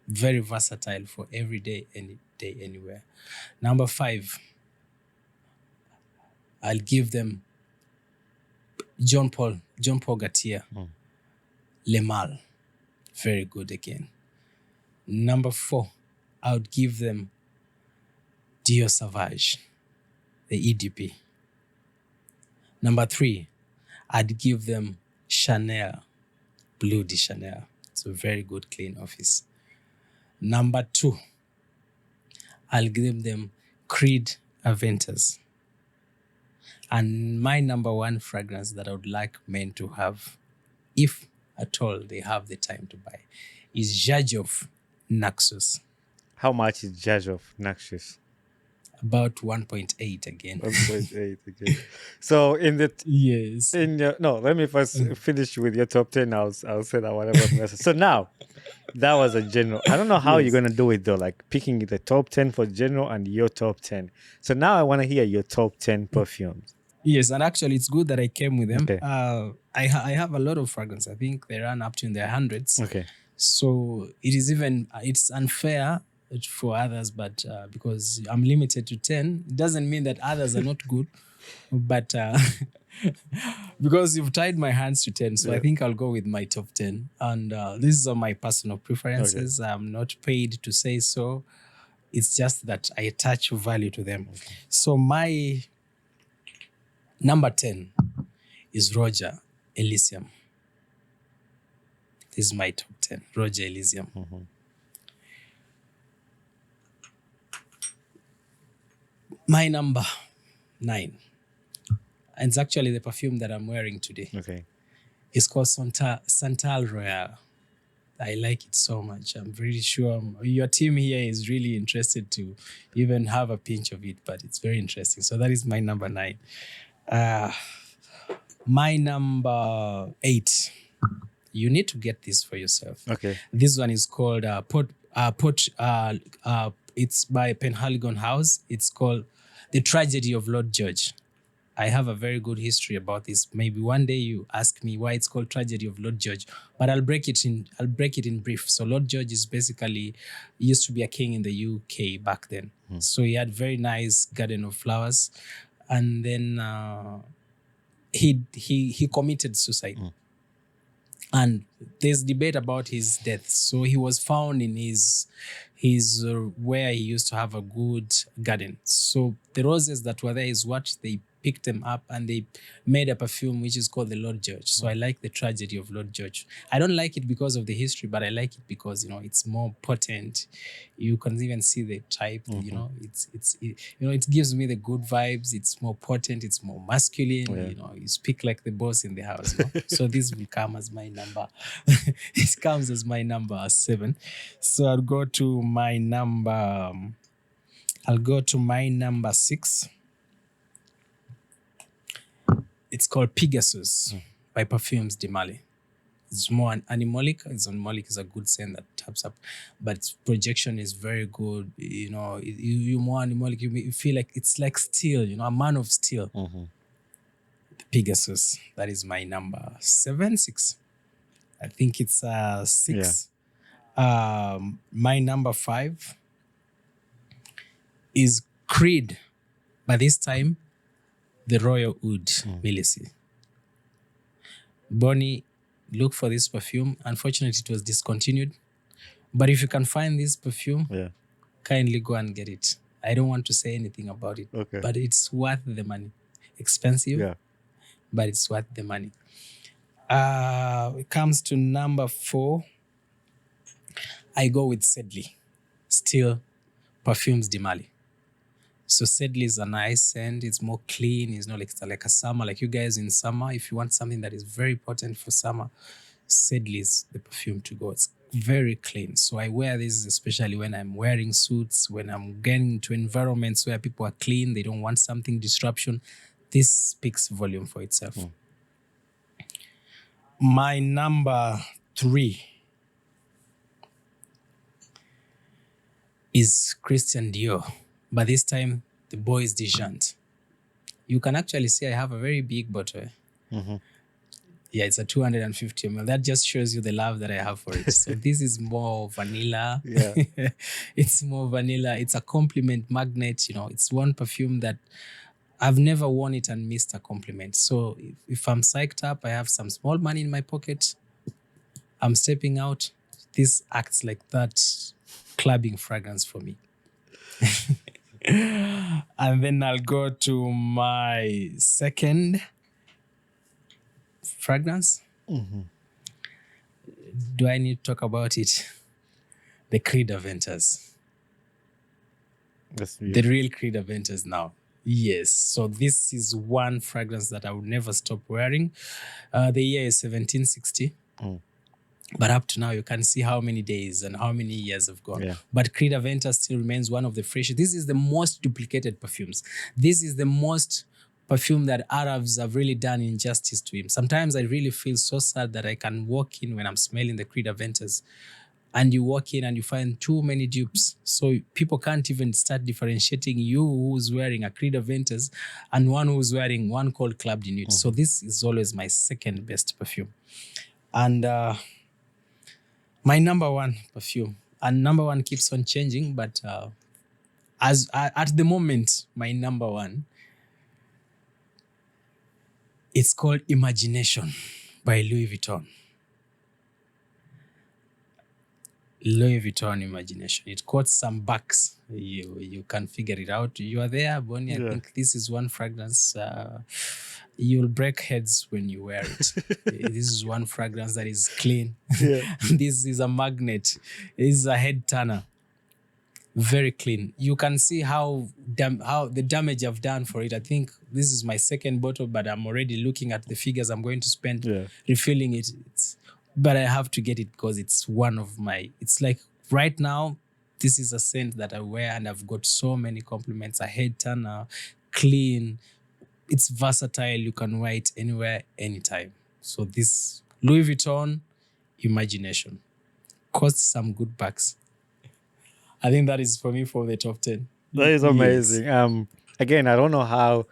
Very versatile for every day, any day, anywhere. Number 5, I'll give them John Paul Gaultier, Le Mal. Very good again. Number 4, I would give them Dior Sauvage, the EDP. Number 3, I'd give them Chanel, Bleu de Chanel. It's a very good clean office. Number 2, I'll give them Creed Aventus. And my number 1 fragrance that I would like men to have, if at all they have the time to buy, is Zhajov Naxos. How much is Judge of Naxos? About 1.8 again. 1.8 again. So in the Yes. in your, no, let me first finish with your top 10. I'll say that whatever I'm gonna say. So now that was a general. I don't know how you're Yes. gonna do it though, like picking the top 10 for general and your top 10. So now I want to hear your top 10 perfumes. Yes, and actually, it's good that I came with them. Okay. I have a lot of fragrances. I think they run up to in their hundreds. Okay. So it is even it's unfair for others, but because I'm limited to 10, it doesn't mean that others are not good. But because you've tied my hands to 10, so I Yeah. think I'll go with my top 10. And these are my personal preferences. I'm not paid to say so. It's just that I attach value to them. So my number 10 is Roger Elysium. This is my top 10, Roger Elysium. My number 9, and it's actually the perfume that I'm wearing today. Okay. It's called Santal Royal. I like it so much. I'm pretty sure your team here is really interested to even have a pinch of it, but it's very interesting. So that is my number 9. My number 8. You need to get this for yourself. Okay. This one is called it's by Penhaligon House. It's called The Tragedy of Lord George. I have a very good history about this. Maybe one day you ask me why it's called Tragedy of Lord George, but I'll break it in brief. So Lord George is basically used to be a king in the UK back then. So he had very nice garden of flowers, and then he committed suicide. And there's debate about his death. So he was found in his where he used to have a good garden. So the roses that were there is what they picked them up and they made a perfume which is called the Lord George. So I like the Tragedy of Lord George. I don't like it because of the history, but I like it because it's more potent. You can even see the type. It gives me the good vibes. It's more potent. It's more masculine. You speak like the boss in the house. So this will come as my number. It comes as my number 7. So I'll go to my number. I'll go to my number 6. It's called Pegasus by Perfumes de Mali. It's more animalic. Animalic is a good scent that taps up, but its projection is very good. You're more animalic. You feel like it's like steel. A man of steel. The Pegasus. That is my number 6. I think it's 6. Yeah. My number 5 is Creed. By this time, the Royal Oud Milici. Bonnie, look for this perfume. Unfortunately, it was discontinued. But if you can find this perfume, kindly go and get it. I don't want to say anything about it, but it's worth the money. Expensive, but it's worth the money. It comes to number 4. I go with Sedley. Still, Perfumes de Mali. So Sedley is a nice scent. It's more clean. It's not like a summer. Like you guys in summer, if you want something that is very potent for summer, Sedley is the perfume to go. It's very clean. So I wear this especially when I'm wearing suits, when I'm getting into environments where people are clean, they don't want something disruption. This speaks volume for itself. My number 3 is Christian Dior. But this time, the Bois de Jante. You can actually see I have a very big bottle. Yeah, it's a 250 ml. That just shows you the love that I have for it. So this is more vanilla. It's more vanilla. It's a compliment magnet. It's one perfume that I've never worn it and missed a compliment. So if I'm psyched up, I have some small money in my pocket, I'm stepping out, this acts like that clubbing fragrance for me. And then I'll go to my second fragrance. Do I need to talk about it? The Creed Aventus. The real Creed Aventus now. Yes. So this is one fragrance that I would never stop wearing. The year is 1760. But up to now, you can see how many days and how many years have gone. Yeah. But Creed Aventa still remains one of the freshest. This is the most duplicated perfumes. This is the most perfume that Arabs have really done injustice to him. Sometimes I really feel so sad that I can walk in when I'm smelling the Creed Aventas, and you walk in and you find too many dupes. So people can't even start differentiating you who's wearing a Creed Aventas and one who's wearing one called Club de Nuit. So this is always my second best perfume. And my number one perfume, and number one keeps on changing, but as at the moment, my number one, it's called Imagination by Louis Vuitton. Louis Vuitton Imagination. It costs some bucks. You can figure it out. You are there, Bonnie. I think this is one fragrance. You'll break heads when you wear it. This is one fragrance that is clean. This is a magnet. This is a head turner. Very clean. You can see how the damage I've done for it. I think this is my second bottle, but I'm already looking at the figures I'm going to spend refilling it. But I have to get it because it's one of my, it's like right now, this is a scent that I wear and I've got so many compliments. A head turner, clean, it's versatile. You can wear it anywhere, anytime. So this Louis Vuitton Imagination costs some good bucks. I think that is for me for the top 10. That is amazing. Yes. Again, I don't know how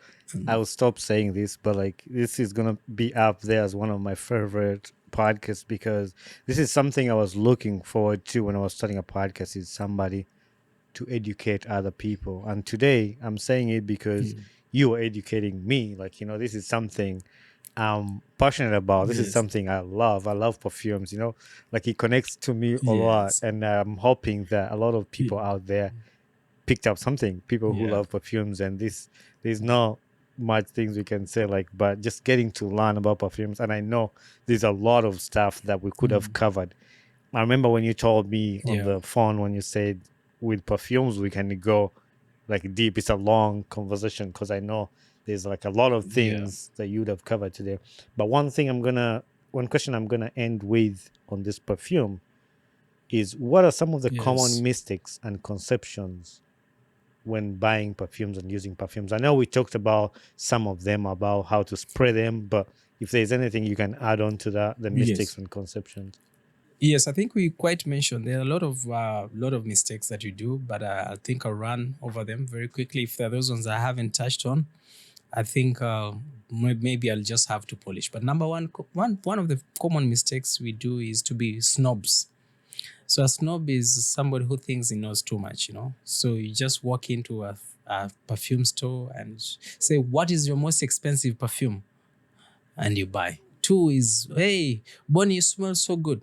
I will stop saying this, but like this is gonna be up there as one of my favorite podcasts because this is something I was looking forward to when I was starting a podcast, is somebody to educate other people. And today I'm saying it because you are educating me. Like, you know, this is something I'm passionate about. This is something I love. I love perfumes, you know, like it connects to me a lot. And I'm hoping that a lot of people out there picked up something, people who love perfumes. And there's not much things we can say, like, but just getting to learn about perfumes. And I know there's a lot of stuff that we could have covered. I remember when you told me on the phone, when you said with perfumes we can go like deep. It's a long conversation because I know there's like a lot of things that you'd have covered today. But one question I'm gonna end with on this perfume is, what are some of the common mistakes and conceptions when buying perfumes and using perfumes? I know we talked about some of them, about how to spray them, but if there's anything you can add on to that, the mistakes and conceptions. Yes, I think we quite mentioned there are a lot of mistakes that you do, but I think I'll run over them very quickly. If there are those ones I haven't touched on, I think maybe I'll just have to polish. But number one of the common mistakes we do is to be snobs. So a snob is somebody who thinks he knows too much, you know. So you just walk into a perfume store and say, what is your most expensive perfume? And you buy. Two is, hey, Bonnie, you smell so good.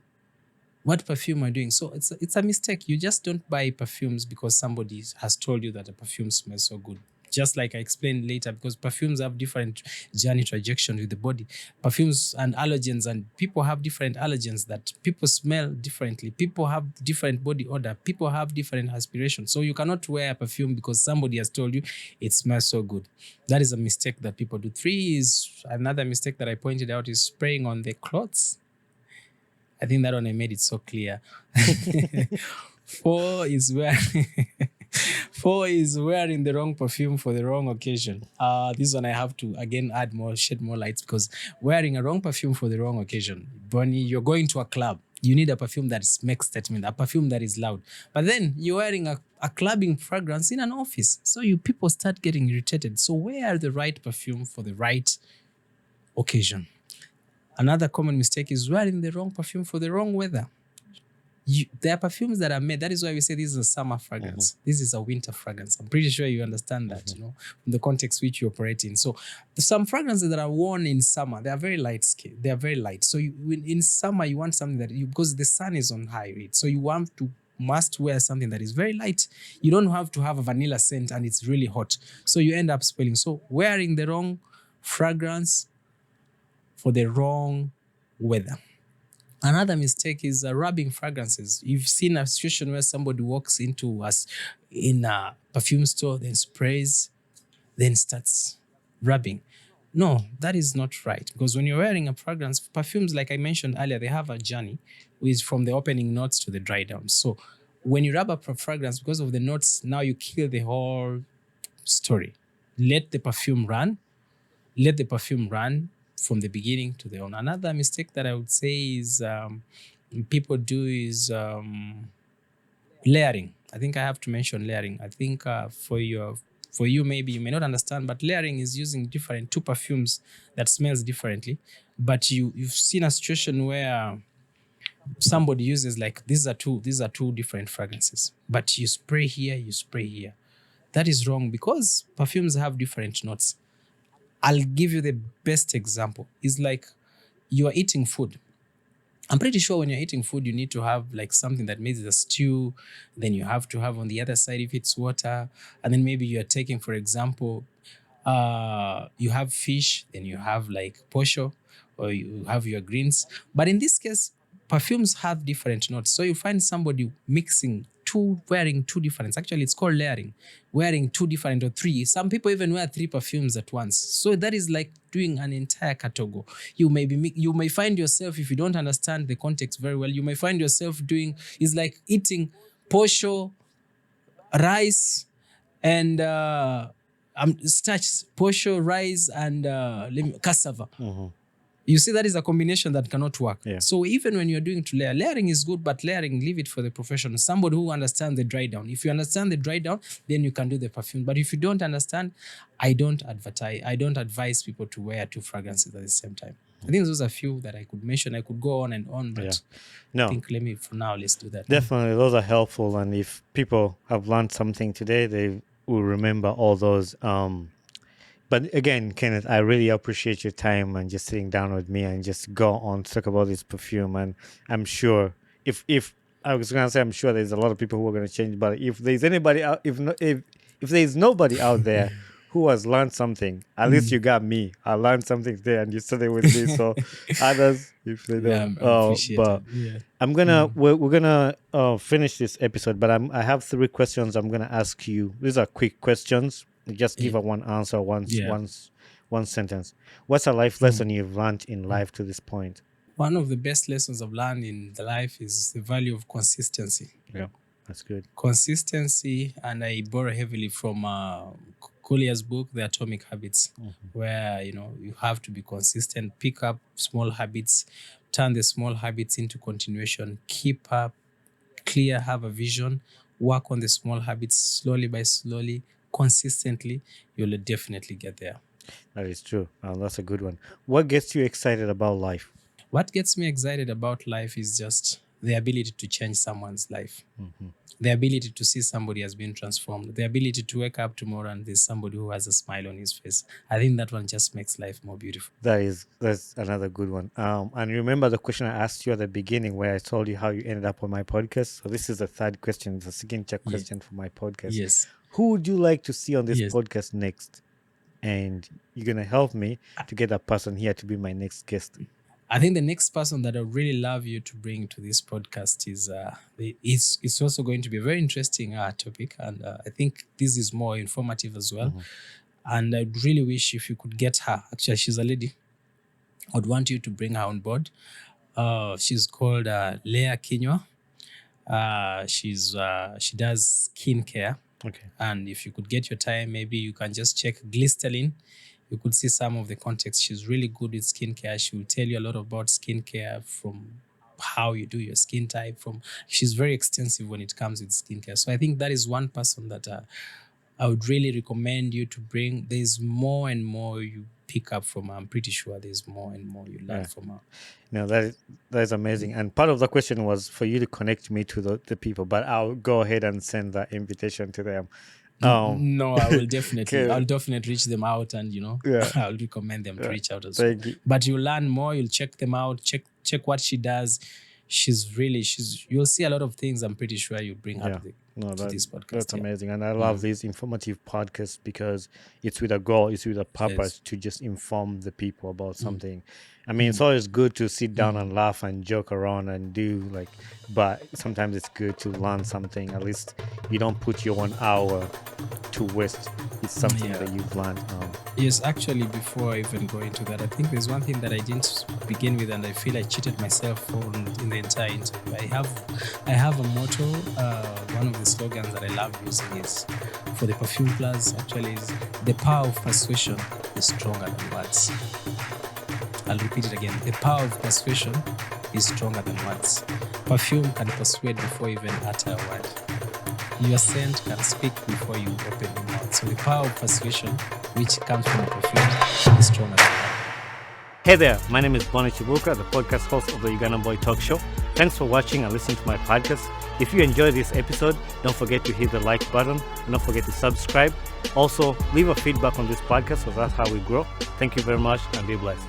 What perfume are you doing? So it's a mistake. You just don't buy perfumes because somebody has told you that a perfume smells so good. Just like I explained later, because perfumes have different journey trajectory with the body. Perfumes and allergens, and people have different allergens that people smell differently. People have different body odor. People have different aspirations. So you cannot wear a perfume because somebody has told you it smells so good. That is a mistake that people do. Three is another mistake that I pointed out, is spraying on the clothes. I think that one I made it so clear. Four is wearing the wrong perfume for the wrong occasion. This one I have to again shed more lights, because wearing a wrong perfume for the wrong occasion. Bonnie, you're going to a club. You need a perfume that makes statement, a perfume that is loud. But then you're wearing a clubbing fragrance in an office. So people start getting irritated. So wear the right perfume for the right occasion. Another common mistake is wearing the wrong perfume for the wrong weather. There are perfumes that are made. That is why we say this is a summer fragrance. This is a winter fragrance. I'm pretty sure you understand that, you know, from the context which you operate in. So some fragrances that are worn in summer, they are very light skin. They are very light. So in summer, you want something that because the sun is on high rate. So you must wear something that is very light. You don't have to have a vanilla scent and it's really hot. So you end up spilling. So wearing the wrong fragrance for the wrong weather. Another mistake is rubbing fragrances. You've seen a situation where somebody walks into us in a perfume store, then sprays, then starts rubbing. No, that is not right. Because when you're wearing a fragrance, perfumes, like I mentioned earlier, they have a journey. is from the opening notes to the dry down. So when you rub up a fragrance, because of the notes, now you kill the whole story. Let the perfume run. Let the perfume run from the beginning to the end. Another mistake that I would say is people do is layering. I think I have to mention layering. I think for you, maybe you may not understand, but layering is using two perfumes that smells differently. But you've seen a situation where somebody uses like these are two different fragrances, but you spray here, you spray here. That is wrong because perfumes have different notes. I'll give you the best example. It's like you are eating food. I'm pretty sure when you're eating food, you need to have like something that makes a stew. Then you have to have on the other side if it's water. And then maybe you're taking, for example, you have fish, then you have like posho, or you have your greens. But in this case, perfumes have different notes. So you find somebody wearing two different, actually it's called layering, wearing two different or three. Some people even wear three perfumes at once. So that is like doing an entire katogo. You may find yourself, if you don't understand the context very well, you may find yourself it's like eating posho, rice, and starch, posho, rice, and cassava. You see, that is a combination that cannot work. Yeah. So even when you're doing to layering is good, but layering, leave it for the professional. Somebody who understands the dry down. If you understand the dry down, then you can do the perfume. But if you don't understand, I don't advise people to wear two fragrances at the same time. I think those are a few that I could mention. I could go on and on, but No. I think for now, let's do that. Definitely, those are helpful. And if people have learned something today, they will remember all those. But again, Kenneth, I really appreciate your time and just sitting down with me and just go on to talk about this perfume. And I'm sure if I was gonna say, I'm sure there's a lot of people who are gonna change. But if there's anybody out, if there's nobody out there who has learned something, at least you got me. I learned something today, and you studied with me. So others, if they don't, but I'm gonna we're gonna finish this episode. But I have 3 questions I'm gonna ask you. These are quick questions. Just give a one answer, one sentence. What's a life lesson you've learned in life to this point? One of the best lessons I've learned in the life is the value of consistency. Yeah, that's good. Consistency, and I borrow heavily from Collier's book, The Atomic Habits, where you have to be consistent, pick up small habits, turn the small habits into continuation, keep up, clear, have a vision, work on the small habits slowly by slowly, consistently, you'll definitely get there. That is true. That's a good one. What gets you excited about life? What gets me excited about life is just the ability to change someone's life. The ability to see somebody has been transformed. The ability to wake up tomorrow and there's somebody who has a smile on his face. I think that one just makes life more beautiful. That's another good one. And remember the question I asked you at the beginning where I told you how you ended up on my podcast? So this is the 3rd question, the signature question for my podcast. Yes. Who would you like to see on this podcast next? And you're going to help me to get that person here to be my next guest. I think the next person that I really love you to bring to this podcast is it's also going to be a very interesting topic. And I think this is more informative as well. And I'd really wish if you could get her. Actually, she's a lady. I'd want you to bring her on board. She's called Leah Kinywa. She does skincare. Okay. And if you could get your time, maybe you can just check Glycerin. You could see some of the context. She's really good with skincare. She will tell you a lot about skincare, from how you do your skin type. She's very extensive when it comes with skincare. So I think that is one person that I would really recommend you to bring. There's more and more you pick up from her. I'm pretty sure there's more and more you learn from her. No, that is amazing. And part of the question was for you to connect me to the people, but I'll go ahead and send that invitation to them. No, I will definitely. I'll definitely reach them out, and I'll recommend them to reach out as well. But you'll learn more. You'll check them out. Check what she does. You'll see a lot of things. I'm pretty sure you'll bring her to this podcast. That's amazing. And I love these informative podcasts because it's with a goal, it's with a purpose to just inform the people about something. I mean, it's always good to sit down and laugh and joke around and but sometimes it's good to learn something. At least you don't put your 1 hour to waste it's something Yeah. that you've learned. Yes, actually, before I even go into that, I think there's one thing that I didn't begin with, and I feel I cheated myself on in the entire interview. I have a motto. One of the slogans that I love using is for the Perfume Plus. Actually, is the power of persuasion is stronger than words. I'll repeat it again. The power of persuasion is stronger than words. Perfume can persuade before you even utter a word. Your scent can speak before you open your mouth. So the power of persuasion, which comes from perfume, is stronger than words. Hey there, my name is Bonnie Chibuka, the podcast host of the Ugandan Boy Talk Show. Thanks for watching and listening to my podcast. If you enjoyed this episode, don't forget to hit the like button and don't forget to subscribe. Also, leave a feedback on this podcast because that's how we grow. Thank you very much and be blessed.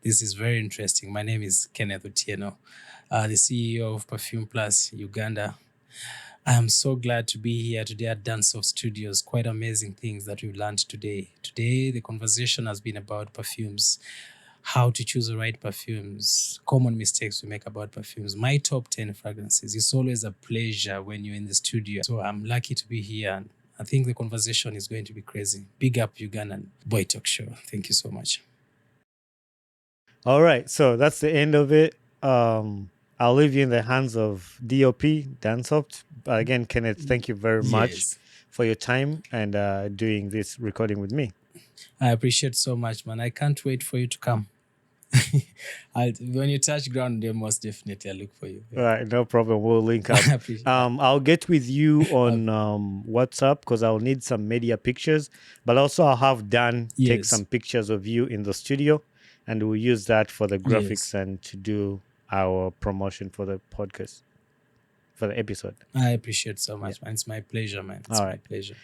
This is very interesting. My name is Kenneth Otieno, the CEO of Perfume Plus Uganda. I am so glad to be here today at Danceoff Studios. Quite amazing things that we learned today. Today, the conversation has been about perfumes, how to choose the right perfumes, common mistakes we make about perfumes, my top 10 fragrances. It's always a pleasure when you're in the studio. So I'm lucky to be here. And I think the conversation is going to be crazy. Big up Ugandan Boy Talk Show. Thank you so much. All right, so that's the end of it. I'll leave you in the hands of DOP, Danceoft. But again, Kenneth, thank you very much Yes. for your time and doing this recording with me. I appreciate so much, man. I can't wait for you to come. When you touch ground there, most definitely I'll look for you. All right, no problem. We'll link up. I appreciate I'll get with you on WhatsApp because I'll need some media pictures. But also, I'll have Dan take Yes. some pictures of you in the studio, and we'll use that for the graphics Yes. and to do our promotion for the podcast, for the episode. I appreciate so much, man. It's my pleasure, man. It's All my right. pleasure.